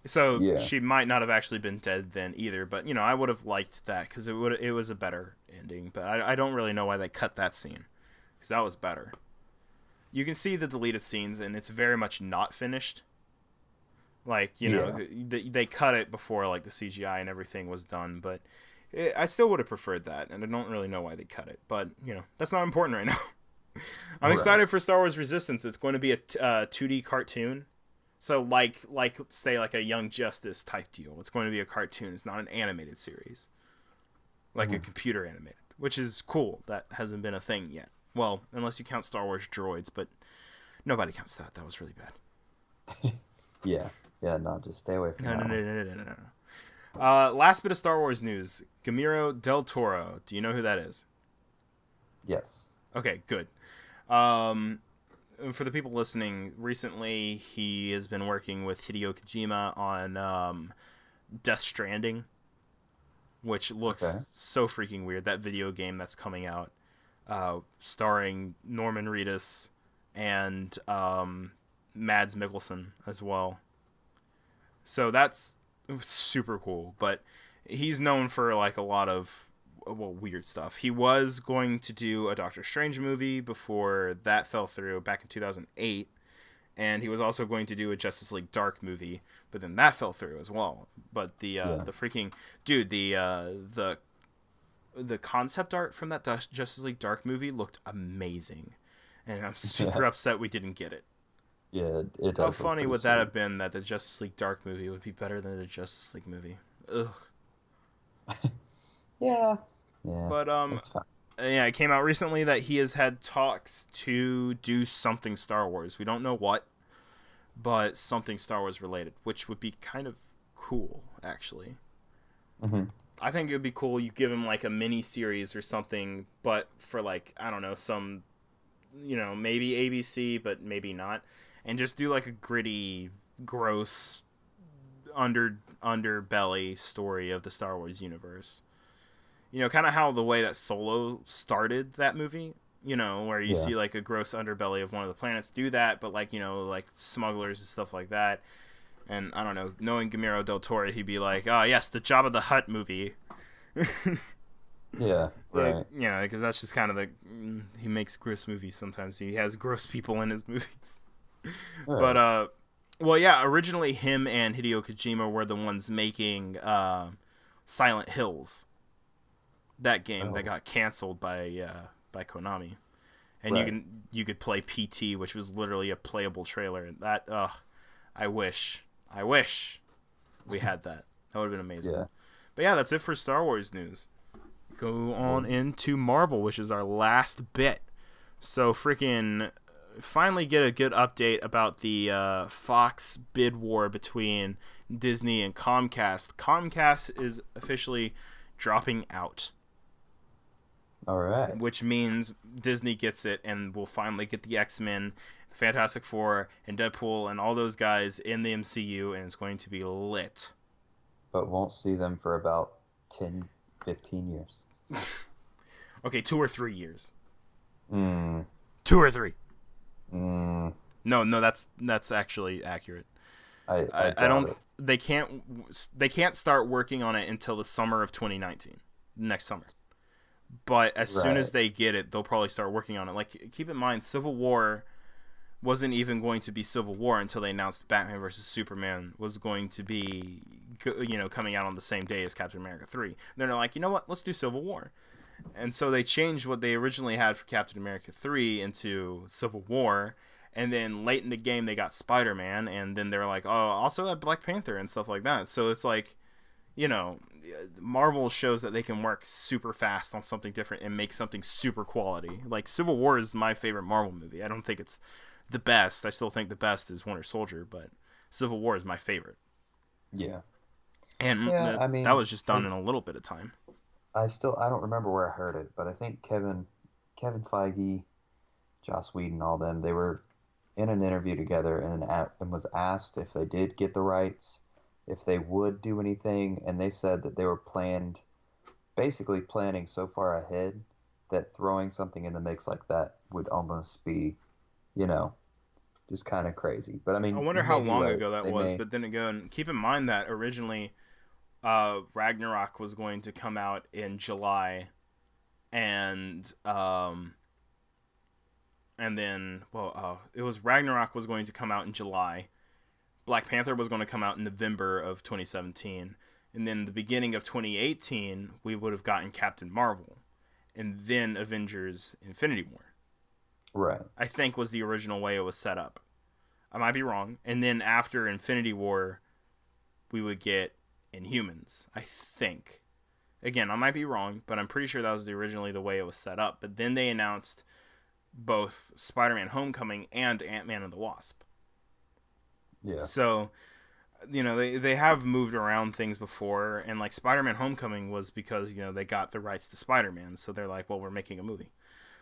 So Yeah. she might not have actually been dead then either, but I would have liked that because it was a better ending. But I don't really know why they cut that scene because that was better. You can see the deleted scenes, and it's very much not finished. Like Yeah. they cut it before like the CGI and everything was done, but I still would have preferred that, and I don't really know why they cut it. But that's not important right now. I'm Right. excited for Star Wars Resistance. It's going to be a 2D cartoon. So like say like a Young Justice type deal. It's going to be a cartoon. It's not an animated series. Like a Mhm. computer animated, which is cool. That hasn't been a thing yet. Well, unless you count Star Wars Droids, but nobody counts that. That was really bad. Yeah. Yeah. No, just stay away from No, no, that no, one. no, no, no, no. Last bit of Star Wars news. Guillermo del Toro. Do you know who that is? Yes. Okay, good. Um, for the people listening, recently he has been working with Hideo Kojima on Death Stranding, which Okay. looks so freaking weird. That video game that's coming out, starring Norman Reedus and Mads Mikkelsen as well. So that's super cool. But he's known for like a lot of weird stuff. He was going to do a Doctor Strange movie before that fell through back in 2008, and he was also going to do a Justice League Dark movie, but then that fell through as well. But Yeah. the freaking dude, the concept art from that Justice League Dark movie looked amazing, and I'm super Yeah. upset we didn't get it. Yeah. It How does look funny pretty would that sweet. have been that the Justice League Dark movie would be better than the Justice League movie? Ugh. Yeah. Yeah. But It's fine. yeah, it came out recently that he has had talks to do something Star Wars. We don't know what, but something Star Wars related, which would be kind of cool, actually. Hmm. I think it would be cool. You give him like a mini series or something, but for like I don't know, some maybe ABC, but maybe not, and just do like a gritty, gross underbelly story of the Star Wars universe. Kind of how the way that Solo started that movie. Where you Yeah. see like a gross underbelly of one of the planets do that, but like like smugglers and stuff like that. And I don't know, knowing Guillermo del Toro, he'd be like, "Oh yes, the Jabba the Hutt movie." Yeah. Like, Right. because that's just kind of the he makes gross movies sometimes. He has gross people in his movies. But Right. well, yeah, originally him and Hideo Kojima were the ones making Silent Hills, that game that Oh. got canceled by Konami. And Right. you could play PT, which was literally a playable trailer. That I wish we had that. That would have been amazing. Yeah. But yeah, that's it for Star Wars news. Go on Cool. into Marvel, which is our last bit. So freaking finally get a good update about the Fox bid war between Disney and Comcast. Comcast is officially dropping out, All right. which means Disney gets it and we'll finally get the X-Men, Fantastic Four, and Deadpool and all those guys in the MCU, and it's going to be lit. But won't see them for about 10, 15 years. Okay, 2 or 3 years. Mm. 2 or 3. Mm. No, no, that's actually accurate. I I doubt don't. it. They can't start working on it until the summer of 2019, next summer. But as soon as Right. they get it, they'll probably start working on it. Like, keep in mind, Civil War wasn't even going to be Civil War until they announced Batman versus Superman was going to be, coming out on the same day as Captain America 3. And they're like, you know what? Let's do Civil War. And so they changed what they originally had for Captain America 3 into Civil War. And then late in the game, they got Spider-Man. And then they're like, oh, also have Black Panther and stuff like that. So it's like, you know, Marvel shows that they can work super fast on something different and make something super quality. Like, Civil War is my favorite Marvel movie. I don't think it's the best. I still think the best is Winter Soldier, but Civil War is my favorite. Yeah. And Yeah. I that mean, was just done I in a little bit of time. I don't remember where I heard it, but I think Kevin Feige, Joss Whedon, all them, they were in an interview together and was asked if they did get the rights, if they would do anything, and they said that they were basically planning so far ahead that throwing something in the mix like that would almost be, you know, just kind of crazy. But I I mean, wonder you how may be long right. ago that They was, may, but then again, keep in mind that originally Ragnarok was going to come out in July, and then it was Ragnarok was going to come out in July. Black Panther was going to come out in November of 2017, and then the beginning of 2018 we would have gotten Captain Marvel, and then Avengers: Infinity War. right. I think was the original way it was set up. I might be wrong. And then after Infinity War, we would get Inhumans. I think. Again, I might be wrong, but I'm pretty sure that was originally the way it was set up. But then they announced both Spider-Man: Homecoming and Ant-Man and the Wasp. Yeah. So, they have moved around things before, and like Spider-Man: Homecoming was because they got the rights to Spider-Man, so they're like, well, we're making a movie.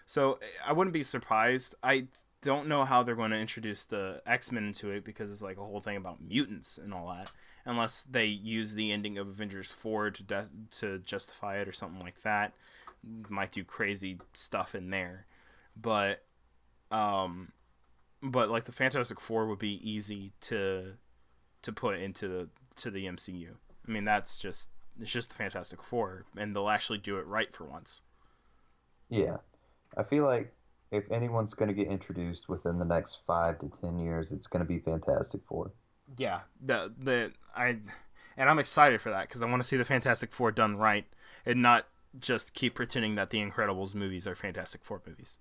So I wouldn't be surprised. I don't know how they're going to introduce the X-Men into it because it's like a whole thing about mutants and all that, unless they use the ending of Avengers 4 to justify it or something like that. Might do crazy stuff in there, but um, but like the Fantastic Four would be easy to put into the MCU. I mean, it's just the Fantastic Four, and they'll actually do it right for once. Yeah. I feel like if anyone's going to get introduced within the next 5 to 10 years, it's going to be Fantastic Four. Yeah, and I'm excited for that because I want to see the Fantastic Four done right and not just keep pretending that the Incredibles movies are Fantastic Four movies.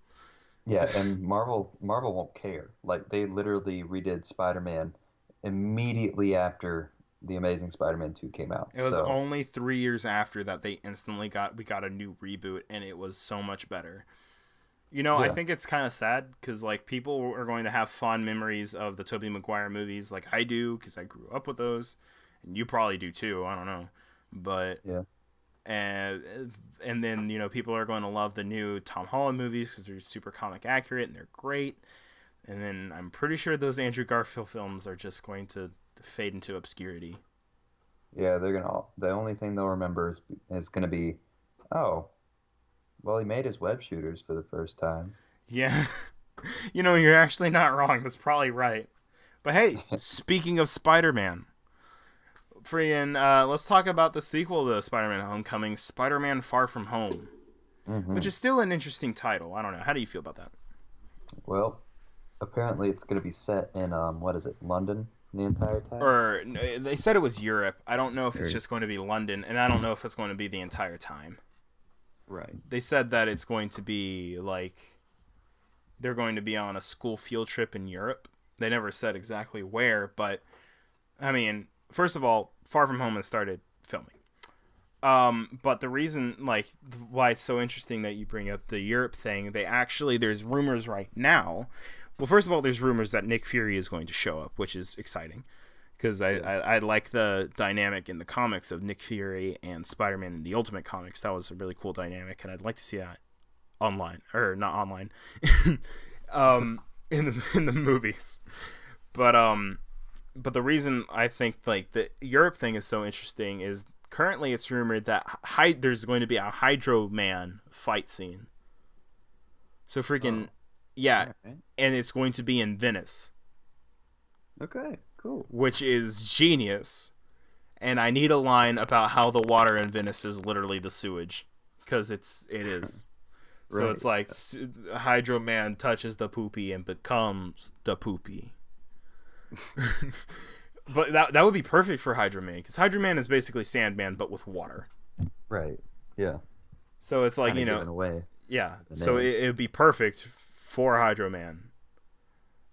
Yeah, and Marvel won't care. Like they literally redid Spider-Man immediately after the Amazing Spider-Man 2 came out. It was So, only 3 years after that they instantly got a new reboot, and it was so much better. I yeah. think it's kind of sad because like people are going to have fond memories of the Tobey Maguire movies, like I do, because I grew up with those, and you probably do too. I don't know, but Yeah. and then people are going to love the new Tom Holland movies because they're super comic accurate and they're great. And then I'm pretty sure those Andrew Garfield films are just going to fade into obscurity. Yeah, the only thing they'll remember is going to be, oh, well, he made his web shooters for the first time. Yeah, you're actually not wrong. That's probably right. But hey, speaking of Spider-Man, let's talk about the sequel to Spider-Man: Homecoming, Spider-Man: Far From Home, which Hmm. is still an interesting title. I don't know. How do you feel about that? Well, apparently it's going to be set in what is it, London the entire time? Or they said it was Europe. I don't know if it's Or, just going to be London, and I don't know if it's going to be the entire time. right. They said that it's going to be like they're going to be on a school field trip in Europe. They never said exactly where, but I mean, first of all, Far From Home has started filming. But the reason, like, why it's so interesting that you bring up the Europe thing, there's rumors right now. Well, first of all, there's rumors that Nick Fury is going to show up, which is exciting because Yeah. I like the dynamic in the comics of Nick Fury and Spider-Man in the Ultimate Comics. That was a really cool dynamic, and I'd like to see that online or not online, in the movies. But but the reason I think like the Europe thing is so interesting is currently it's rumored that there's going to be a Hydro Man fight scene. So freaking Oh, yeah, all right. and it's going to be in Venice, Okay, cool. which is genius. And I need a line about how the water in Venice is literally the sewage, because it is. So Right. it's like Hydro Man touches the poopy and becomes the poopy. But that would be perfect for Hydro Man because Hydro Man is basically Sandman but with water. Right. Yeah. So it's like Kind of giving away yeah. the So name. it would be perfect for Hydro Man.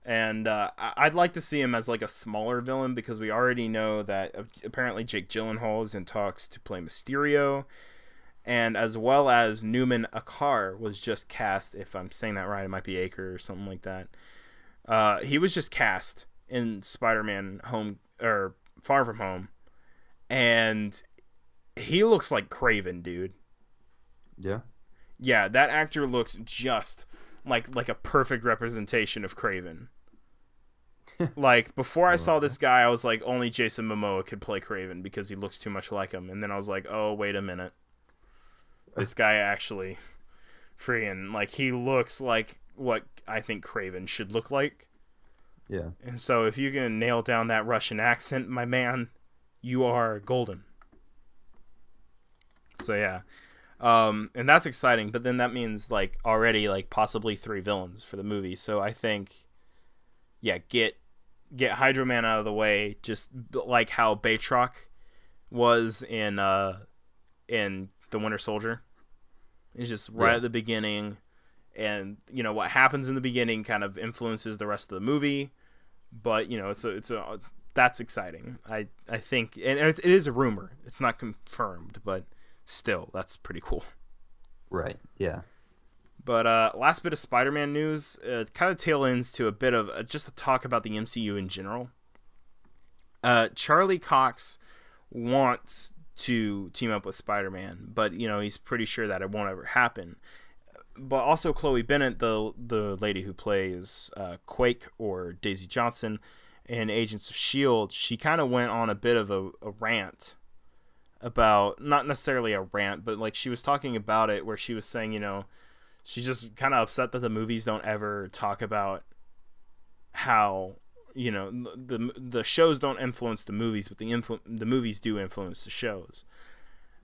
And I'd like to see him as like a smaller villain because we already know that apparently Jake Gyllenhaal is in talks to play Mysterio, and as well as Newman Akar was just cast. If I'm saying that right, it might be Acre or something like that. He was just cast in Spider-Man Home or Far From Home, and he looks like Craven, dude. Yeah. Yeah, that actor looks just like a perfect representation of Kraven. Like, before I saw this guy, I was like, only Jason Momoa could play Kraven because he looks too much like him. And then I was like, oh, wait a minute. This guy actually freaking, like, he looks like what I think Kraven should look like. Yeah. And so if you can nail down that Russian accent, my man, you are golden. So, yeah. And that's exciting. But then that means, like, already, like, possibly 3 villains for the movie. So I think, yeah, get Hydro Man out of the way, just like how Batroc was in The Winter Soldier. It's just right at the beginning, and you know what happens in the beginning kind of influences the rest of the movie. But you know, that's exciting. I think, and it is a rumor. It's not confirmed, but still, that's pretty cool. Right. Yeah. But last bit of Spider-Man news, kind of tail ends to a bit of just a talk about the MCU in general. Charlie Cox wants to team up with Spider-Man, but you know he's pretty sure that it won't ever happen. But also Chloe Bennett, the lady who plays Quake or Daisy Johnson in Agents of S.H.I.E.L.D., she kind of went on a bit of a rant about, not necessarily a rant, but like she was talking about it where she was saying, you know, she's just kind of upset that the movies don't ever talk about how, you know, the shows don't influence the movies, but the movies do influence the shows.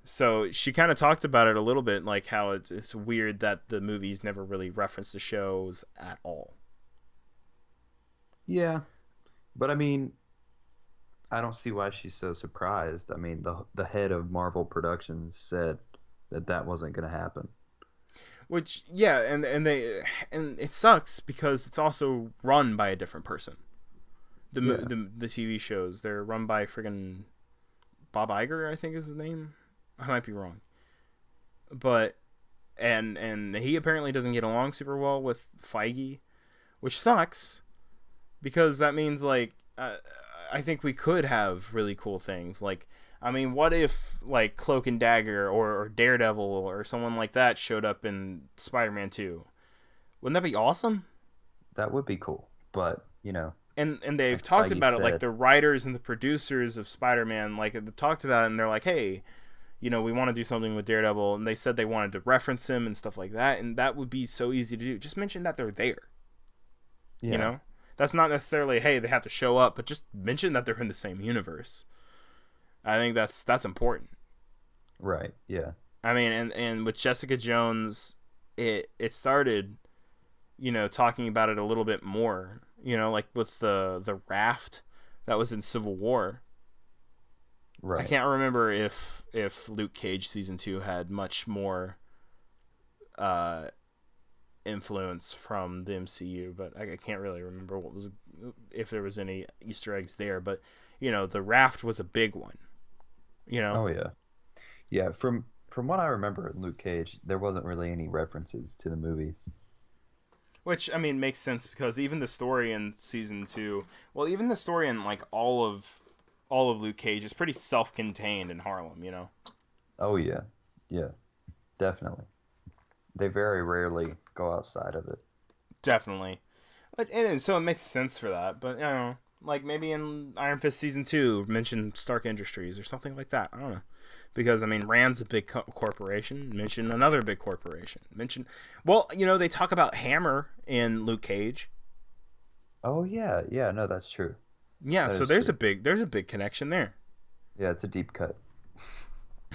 So she kind of talked about it a little bit, like how it's weird that the movies never really reference the shows at all. Yeah. But I mean, I don't see why she's so surprised. I mean, the head of Marvel Productions said that wasn't going to happen. Which, yeah, and it sucks because it's also run by a different person. The TV shows, they're run by friggin' Bob Iger, I think is his name. I might be wrong. But and he apparently doesn't get along super well with Feige, which sucks because that means like I think we could have really cool things. Like, I mean, what if like Cloak and Dagger or Daredevil or someone like that showed up in Spider-Man 2? Wouldn't that be awesome? That would be cool, but you know. And they've talked about it, like the writers and the producers of Spider-Man, like they've talked about it, and they're like, hey, you know, we want to do something with Daredevil, and they said they wanted to reference him and stuff like that, and that would be so easy to do. Just mention that they're there. Yeah. You know? That's not necessarily, hey, they have to show up, but just mention that they're in the same universe. I think that's important. Right, yeah. I mean, and with Jessica Jones, it started, you know, talking about it a little bit more, you know, like with the raft that was in Civil War. Right. I can't remember if Luke Cage season 2 had much more influence from the MCU, but I can't really remember if there was any Easter eggs there. But you know, the raft was a big one. You know. Oh yeah, yeah. From what I remember in Luke Cage, there wasn't really any references to the movies. Which, I mean, makes sense because even the story in season 2, well, even the story in like all of Luke Cage is pretty self-contained in Harlem, you know? Oh, yeah. Yeah, definitely. They very rarely go outside of it. Definitely. But so it makes sense for that. But, you know, like maybe in Iron Fist Season 2, mention Stark Industries or something like that. I don't know. Because, I mean, Rand's a big corporation. Mention another big corporation. Well, you know, they talk about Hammer in Luke Cage. Oh, yeah. Yeah, no, that's true. Yeah, so there's a big connection there. Yeah, it's a deep cut.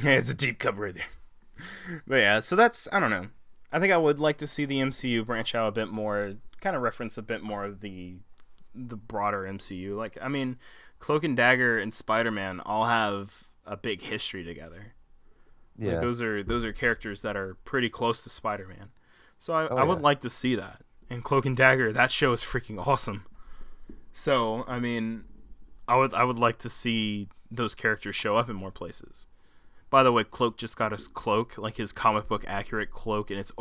Yeah, it's a deep cut right there. But yeah, so that's, I don't know. I think I would like to see the MCU branch out a bit more, kind of reference a bit more of the broader MCU. Like, I mean, Cloak and Dagger and Spider-Man all have a big history together. Yeah. Like, those are characters that are pretty close to Spider-Man. So I would like to see that. And Cloak and Dagger, that show is freaking awesome. So, I mean, I would like to see those characters show up in more places. By the way, Cloak just got his cloak, like his comic book accurate cloak, and it's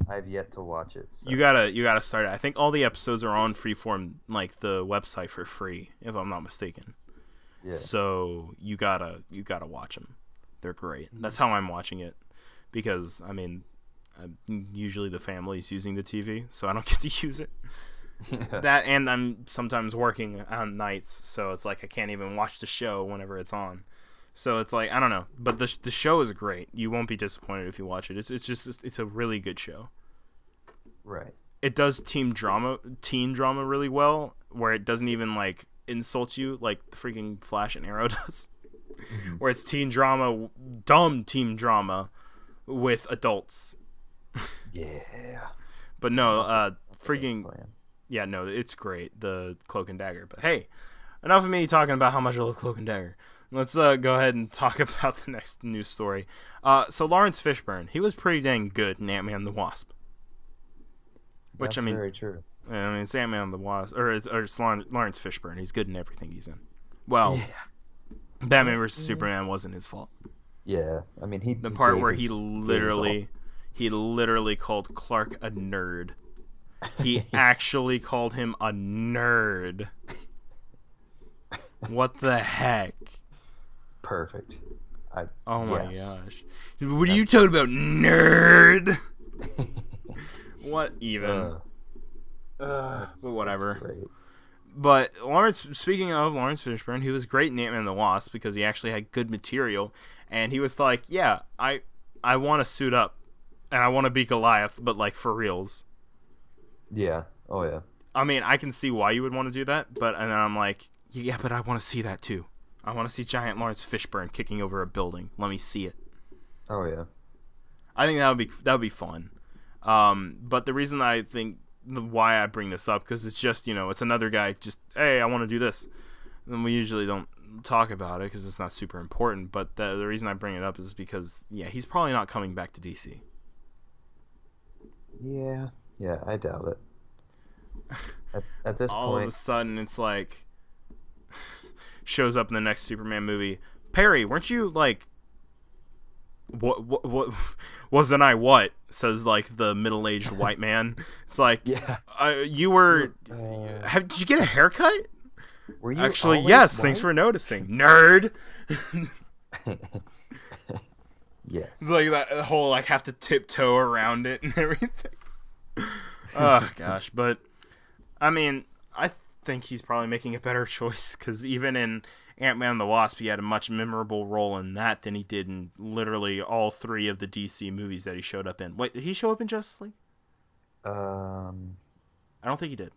I've yet to watch it. So. You gotta start it. I think all the episodes are on Freeform, like the website, for free, if I'm not mistaken. Yeah. So you gotta watch them. they're great. That's how I'm watching it, because I mean, usually the family's using the TV, so I don't get to use it. Yeah. That, and I'm sometimes working on nights, so it's like I can't even watch the show whenever it's on. So it's like, I don't know, but the show is great. You won't be disappointed if you watch it. It's a really good show. Right. It does teen drama really well, where it doesn't even like insult you like the freaking Flash and Arrow does. Mm-hmm. Where it's teen drama, dumb teen drama with adults. Yeah. But no, That's freaking plan. yeah, no, it's great, the Cloak and Dagger. But hey, enough of me talking about how much I love Cloak and Dagger. Let's go ahead and talk about the next news story. So Lawrence Fishburne, he was pretty dang good in Ant-Man and the Wasp. Which, That's I mean, very true. I mean, it's Ant-Man and the Wasp, or it's Lawrence Fishburne. He's good in everything he's in. Well, Yeah. Batman vs Superman wasn't his fault. Yeah. I mean, The part where he literally called Clark a nerd. He actually called him a nerd. What the heck? Perfect. Oh my yes. gosh. What are you talking about, nerd? What even? But whatever. That's great. But speaking of Lawrence Fishburne, he was great in Ant-Man and the Wasp because he actually had good material, and he was like, yeah, I want to suit up, and I want to be Goliath, but like for reals. Yeah. Oh yeah. I mean, I can see why you would want to do that, and then I'm like, yeah, but I want to see that too. I want to see giant Lawrence Fishburne kicking over a building. Let me see it. Oh yeah. I think that would be fun. But the reason I think why I bring this up, because it's just, it's another guy just, hey, I want to do this. And we usually don't talk about it because it's not super important. But the reason I bring it up is because, yeah, he's probably not coming back to DC. Yeah. Yeah. I doubt it. At this All point, of a sudden, it's like shows up in the next Superman movie. Perry, weren't you like? What wasn't I? What says like the middle-aged white man? It's like, yeah. You were. Did you get a haircut? Were you actually? always Yes. white? Thanks for noticing, nerd. Yes. It's like that whole like have to tiptoe around it and everything. Oh gosh, but I mean, I think he's probably making a better choice because even in Ant-Man and the Wasp, he had a much memorable role in that than he did in literally all 3 of the DC movies that he showed up in. Wait, did he show up in Justice League? I don't think he did.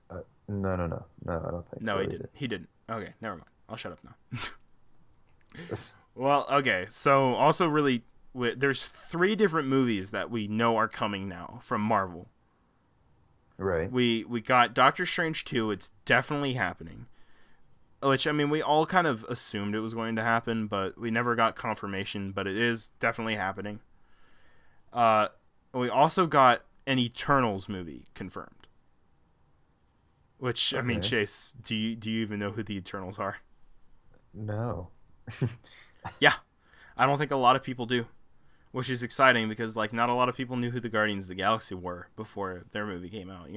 No, I don't think so. No, he didn't. He didn't. Okay, never mind. I'll shut up now. Well, okay. So also really, there's 3 different movies that we know are coming now from Marvel. Right. We got Doctor Strange 2. It's definitely happening. Which, I mean, we all kind of assumed it was going to happen, but we never got confirmation. But it is definitely happening. We also got an Eternals movie confirmed. Which, okay. I mean, Chase, do you even know who the Eternals are? No. Yeah. I don't think a lot of people do. Which is exciting because, like, not a lot of people knew who the Guardians of the Galaxy were before their movie came out,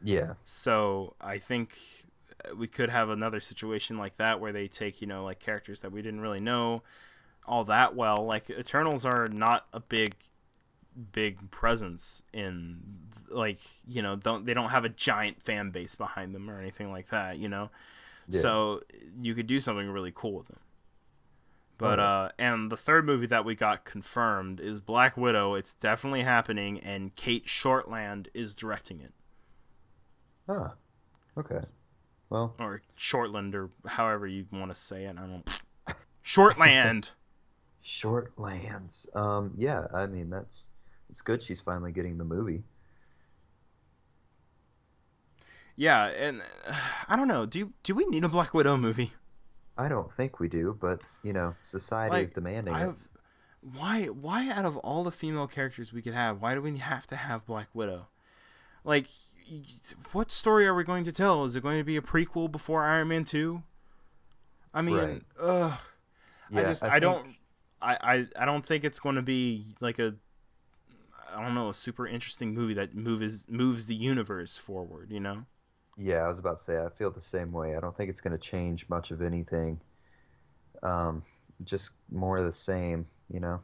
Yeah. So I think we could have another situation like that where they take, like characters that we didn't really know all that well. Like, Eternals are not a big presence in, like, they don't have a giant fan base behind them or anything like that, Yeah. So you could do something really cool with them. But and the third movie that we got confirmed is Black Widow. It's definitely happening, and Kate Shortland is directing it. Ah, okay. Well, or Shortland, or however you want to say it. I don't. Shortland. Shortlands. Yeah. I mean, it's good. She's finally getting the movie. Yeah, and I don't know. Do we need a Black Widow movie? I don't think we do, but society is demanding it. Why out of all the female characters we could have, why do we have to have Black Widow? Like, what story are we going to tell? Is it going to be a prequel before Iron Man 2? I mean, right. Yeah, I don't think it's going to be like a super interesting movie that moves the universe forward, Yeah, I was about to say, I feel the same way. I don't think it's going to change much of anything. Just more of the same. you know.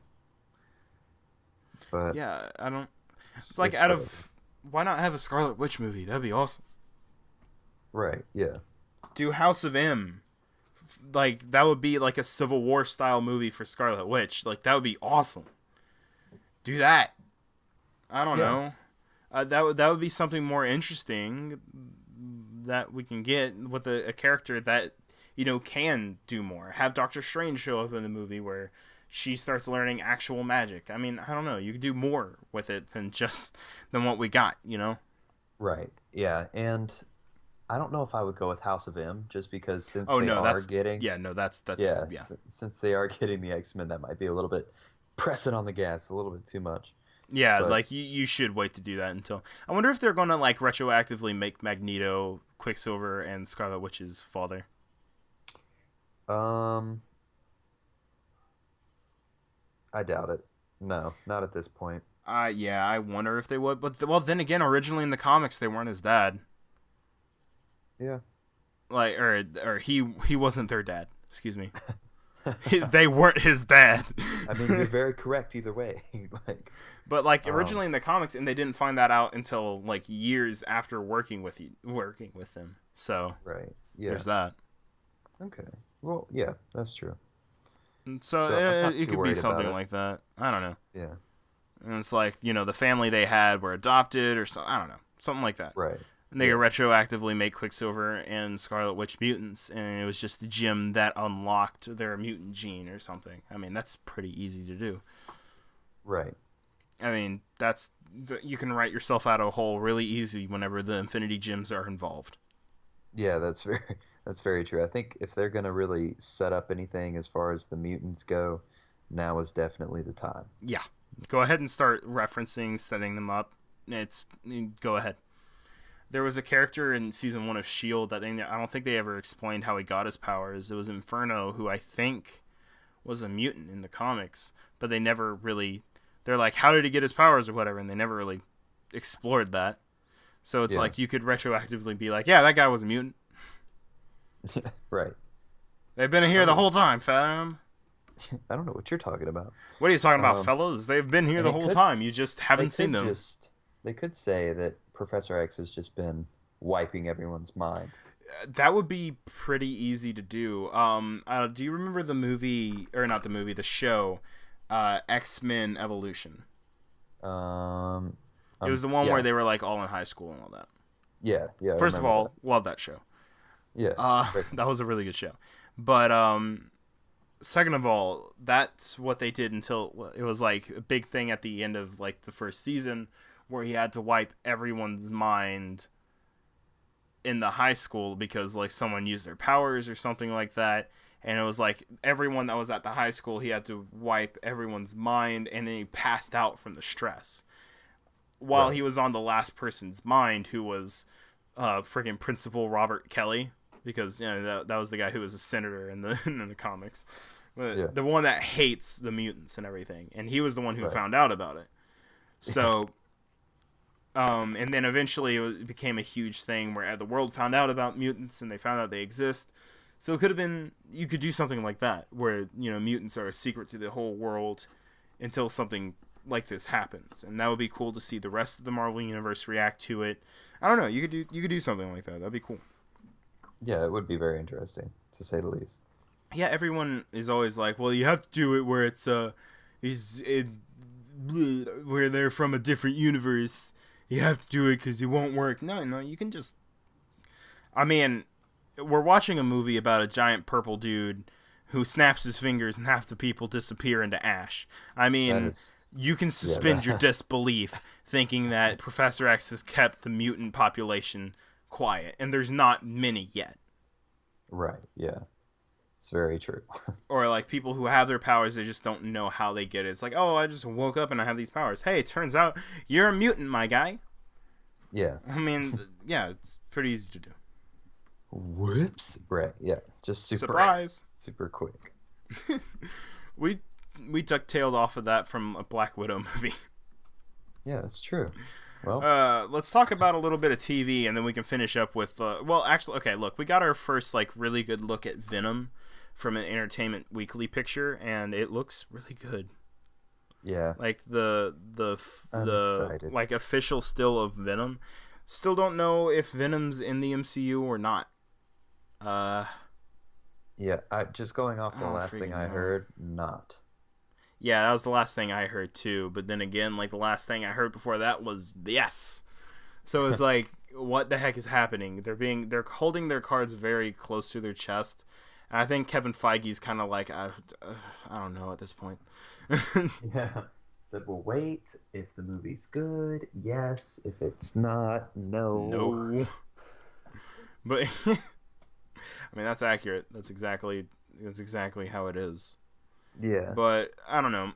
But Yeah, I don't. It's like it's out whatever. of why not have a Scarlet Witch movie? That'd be awesome. Right? Yeah. Do House of M. Like that would be like a Civil War style movie for Scarlet Witch. Like that would be awesome. Do that. I don't Yeah. know. That would be something more interesting that we can get with a character that can do more. Have Doctor Strange show up in the movie where she starts learning actual magic. I mean, I don't know. You could do more with it than what we got. Right. Yeah. And I don't know if I would go with House of M just because since Oh they no, are that's getting yeah, no, that's yeah, yeah. since they are getting the X-Men, that might be a little bit pressing on the gas, a little bit too much. Yeah, But like you should wait to do that until. I wonder if they're gonna like retroactively make Magneto, Quicksilver, and Scarlet Witch's father. um, I doubt it. No, not at this point. Yeah, I wonder if they would. But well, then again, originally in the comics, they weren't his dad. Yeah. Like, or he wasn't their dad. Excuse me. They weren't his dad. I mean, you're very correct either way. Like, But like um, originally in the comics, and they didn't find that out until like years after working with them. So right. Yeah. there's that. Okay. Well, yeah, that's true. And so So I'm not it too could be worried about something it. like that. I don't know. Yeah. And it's like the family they had were adopted or something. I don't know, something like that. Right. And they could Yeah. retroactively make Quicksilver and Scarlet Witch mutants, and it was just the gym that unlocked their mutant gene or something. I mean, that's pretty easy to do. Right. I mean, you can write yourself out of a hole really easy whenever the Infinity Gems are involved. Yeah, that's very true. I think if they're gonna really set up anything as far as the mutants go, now is definitely the time. Yeah, go ahead and start referencing, setting them up. Go ahead. There was a character in season 1 of Shield that I don't think they ever explained how he got his powers. It was Inferno, who I think was a mutant in the comics, but they never really. They're like, how did he get his powers or whatever, and they never really explored that. So it's Yeah. like you could retroactively be like, yeah, that guy was a mutant. Right. They've been here the Oh, whole time, fam. I don't know what you're talking about. What are you talking about, Um, fellas? They've been here and the it whole could time. You just they haven't seen could them. just they could say that Professor X has just been wiping everyone's mind. That would be pretty easy to do. Do you remember the movie, or not the movie, the show, X-Men Evolution? Um, It was the one where yeah, they were like all in high school and all that. yeah, I First of remember that. all, love that show. Yeah, very That funny. was a really good show. But second of all, that's what they did until it was like a big thing at the end of like the first season where he had to wipe everyone's mind in the high school because like someone used their powers or something like that. And it was like everyone that was at the high school, he had to wipe everyone's mind, and then he passed out from the stress while Right. he was on the last person's mind, who was friggin' Principal Robert Kelly, because that was the guy who was a senator in the in the comics, Yeah. the one that hates the mutants and everything, and he was the one who Right. found out about it. So, and then eventually it became a huge thing where the world found out about mutants and they found out they exist. So it could have been you could do something like that where mutants are a secret to the whole world until something like this happens, and that would be cool to see the rest of the Marvel universe react to it. I don't know. You could do something like that. That'd be cool. Yeah, it would be very interesting to say the least. Yeah, everyone is always like, well, you have to do it where is it, where they're from a different universe. You have to do it because it won't work. No, no, you can just. I mean, we're watching a movie about a giant purple dude who snaps his fingers and half the people disappear into ash. I That mean, is, you can yeah, suspend your that, disbelief thinking that Professor X has kept the mutant population quiet, and there's not many yet. right. Yeah, it's very true. Or like people who have their powers, they just don't know how they get it. It's like, oh, I just woke up and I have these powers. Hey, it turns out you're a mutant, my guy. Yeah. I mean, yeah, it's pretty easy to do. Whoops. Right. Yeah. Just Surprise. super quick. we we ducktailed off of that from a Black Widow movie. Yeah, that's true. Well, Let's talk about a little bit of TV, and then we can finish up with. Well, actually, okay. Look, we got our first like really good look at Venom from an Entertainment Weekly picture, and it looks really good. Yeah. Like the I'm excited. like official still of Venom. Still don't know if Venom's in the MCU or not. Yeah, just going off I the don't last thing freaking I know. heard, not. Yeah, that was the last thing I heard too. But then again, like the last thing I heard before that was yes. So it's like, what the heck is happening? They're holding their cards very close to their chest, and I think Kevin Feige's kind of like, I don't know at this point. Yeah. Said, well, wait. If the movie's good, yes. If it's not, no. No, but I mean that's accurate. That's exactly how it is. Yeah. But I don't know.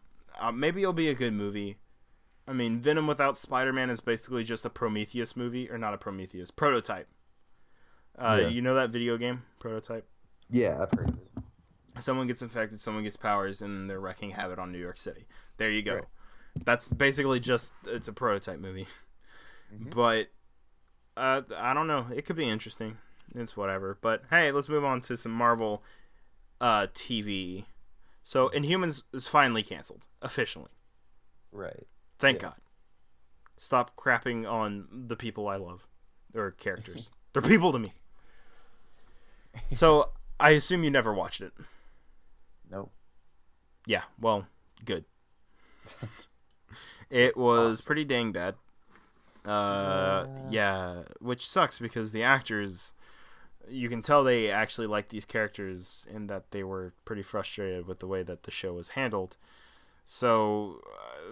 Maybe it'll be a good movie. I mean, Venom without Spider-Man is basically just a Prometheus movie, or not a Prometheus, Prototype. Yeah. You know that video game, Prototype? Yeah, I've heard of it. Someone gets infected, someone gets powers, and they're wrecking havoc on New York City. There you go. Right. That's basically it's a Prototype movie. Mm-hmm. But I don't know. It could be interesting. It's whatever. But hey, let's move on to some Marvel TV. So Inhumans is finally canceled officially. Right. Thank God. Stop crapping on the people I love. Or characters. They're people to me. So I assume you never watched it. Nope. Yeah, well, good. It was awesome. pretty dang bad. Yeah, which sucks because the actors, you can tell they actually like these characters and that they were pretty frustrated with the way that the show was handled. So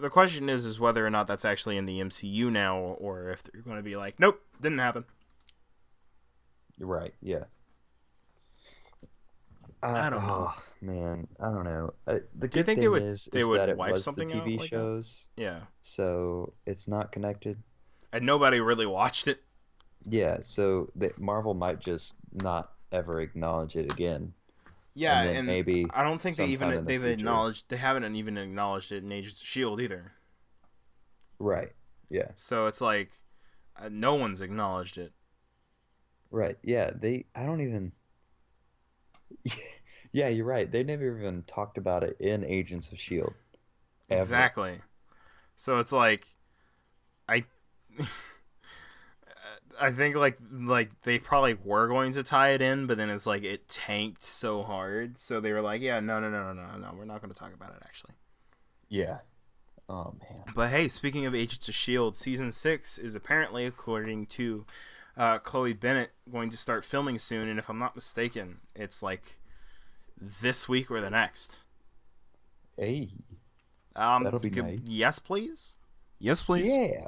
the question is whether or not that's actually in the MCU now, or if they're going to be like, nope, didn't happen. Right. Yeah. I don't know. Oh man, I don't know. The Do you good think thing they is would that it wipe was the something out TV like that? shows, Yeah, so it's not connected. and nobody really watched it. Yeah, so Marvel might just not ever acknowledge it again, Yeah, and then and maybe I don't think sometime in the future. they haven't even acknowledged it in Agents of Shield either. Right. Yeah. So it's like no one's acknowledged it. Right. Yeah. I don't even. Yeah, you're right. They never even talked about it in Agents of Shield, ever. Exactly. So it's like I I think like they probably were going to tie it in, but then it's like it tanked so hard, so they were like, yeah, no, we're not going to talk about it actually. Yeah. Oh man. But hey, speaking of Agents of Shield, season 6 is apparently, according to Chloe Bennett, going to start filming soon, and if I'm not mistaken, it's like this week or the next. Hey. That'll be nice. Yes, please. Yes, please. Yeah.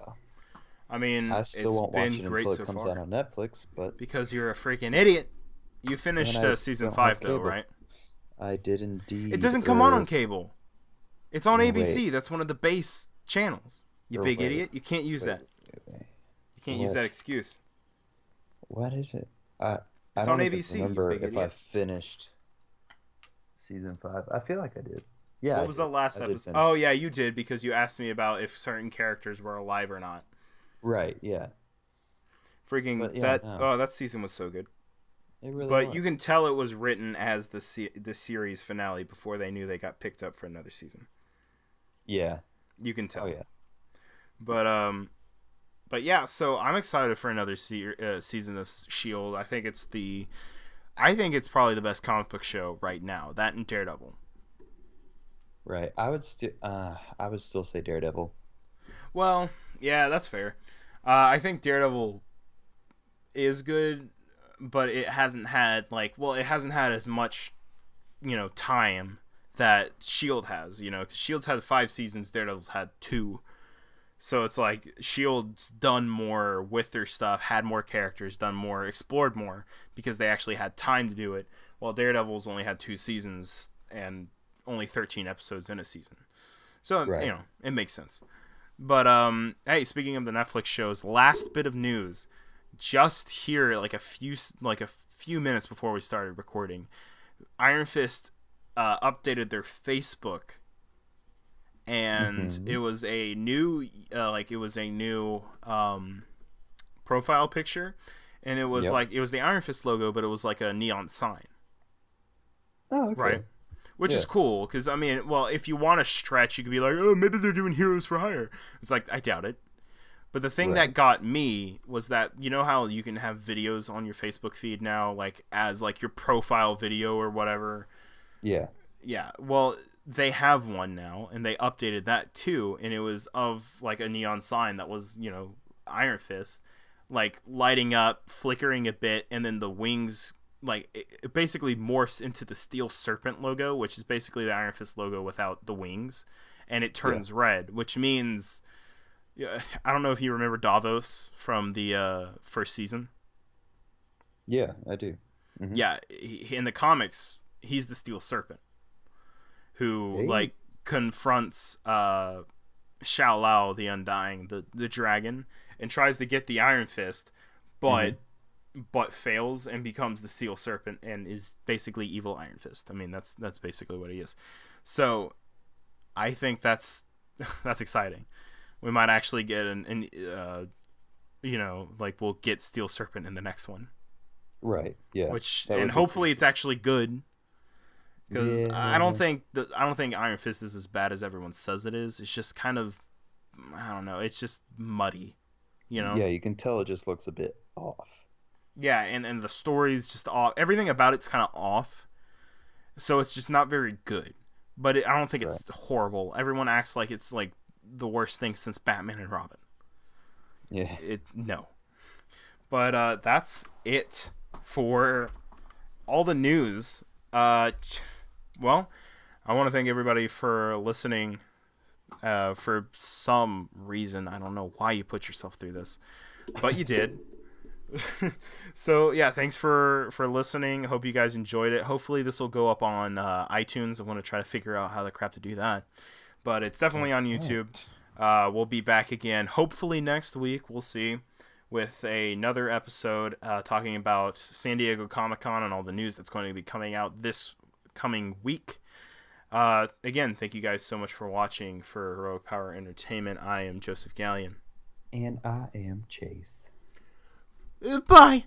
I mean, I still won't watch it great until so it comes far. out on Netflix, but Because you're a freaking idiot. You finished and I season don't 5 have though, cable. right? I did indeed. It doesn't come on cable. It's on No, ABC. wait. That's one of the base channels. You big Wait. idiot. You can't use that. You can't use What? that excuse. What is it? I It's don't on even ABC, you remember big if I idiot. finished season 5. I feel like I did. Yeah. What was the last I did episode? finish. Oh yeah, you did, because you asked me about if certain characters were alive or not. Right. Yeah. Freaking But yeah, no. Oh, that season was so good. It really But was. you can tell it was written as the series finale before they knew they got picked up for another season. Yeah. You can tell. Oh yeah. But yeah, so I'm excited for another season of Shield. I think it's probably the best comic book show right now. That and Daredevil. Right. I would still say Daredevil. Well, yeah, that's fair. I think Daredevil is good, but it hasn't had as much, time that Shield has. 'Cause Shield's had 5 seasons, Daredevil's had 2. So it's like Shield's done more with their stuff, had more characters, done more, explored more, because they actually had time to do it. While Daredevil's only had 2 seasons and only 13 episodes in a season. So Right. it makes sense. But hey, speaking of the Netflix shows, last bit of news, just here like a few minutes before we started recording, Iron Fist updated their Facebook, and it was a new profile picture, and it was Yep. like it was the Iron Fist logo, but it was like a neon sign. Oh, okay. right? Which Yeah. is cool because I mean, well, if you want to stretch, you could be like, oh, maybe they're doing Heroes for Hire. It's like I doubt it. But the thing that Right. got me was that you know how you can have videos on your Facebook feed now, like as like your profile video or whatever. Yeah. Yeah, well, they have one now, and they updated that too, and it was of like a neon sign that was Iron Fist, like lighting up, flickering a bit, and then the wings like it basically morphs into the Steel Serpent logo, which is basically the Iron Fist logo without the wings, and it Yeah. turns red, which means yeah, I don't know if you remember Davos from the first season. Yeah, I do. Hmm. Yeah, in the comics, he's the Steel Serpent who Hey. like confronts Shao Lao, the Undying, the dragon, and tries to get the Iron Fist, Hmm. but fails and becomes the Steel Serpent and is basically evil Iron Fist. I mean, that's basically what he is. So I think that's that's exciting. We might actually get like we'll get Steel Serpent in the next one, Right. Yeah. which That and would be pretty hopefully it's sweet. actually good because Yeah. I don't think Iron Fist is as bad as everyone says it is. It's just kind of I don't know. It's just muddy, you know. Yeah, you can tell it just looks a bit off. Yeah, and the story's just off. Everything about it's kind of off, so it's just not very good. But I don't think Right. it's horrible. Everyone acts like it's like the worst thing since Batman and Robin. Yeah. It no, but that's it for all the news. Well, I want to thank everybody for listening. For some reason, I don't know why you put yourself through this, but you did. So yeah, thanks for listening. Hope you guys enjoyed it. Hopefully this will go up on iTunes. I want to try to figure out how the crap to do that, but it's definitely on YouTube. Right. We'll be back again hopefully next week. We'll see, with another episode talking about San Diego Comic-Con and all the news that's going to be coming out this coming week. Again, thank you guys so much for watching. For Heroic Power Entertainment, I am Joseph Gallion. And I am Chase. Bye.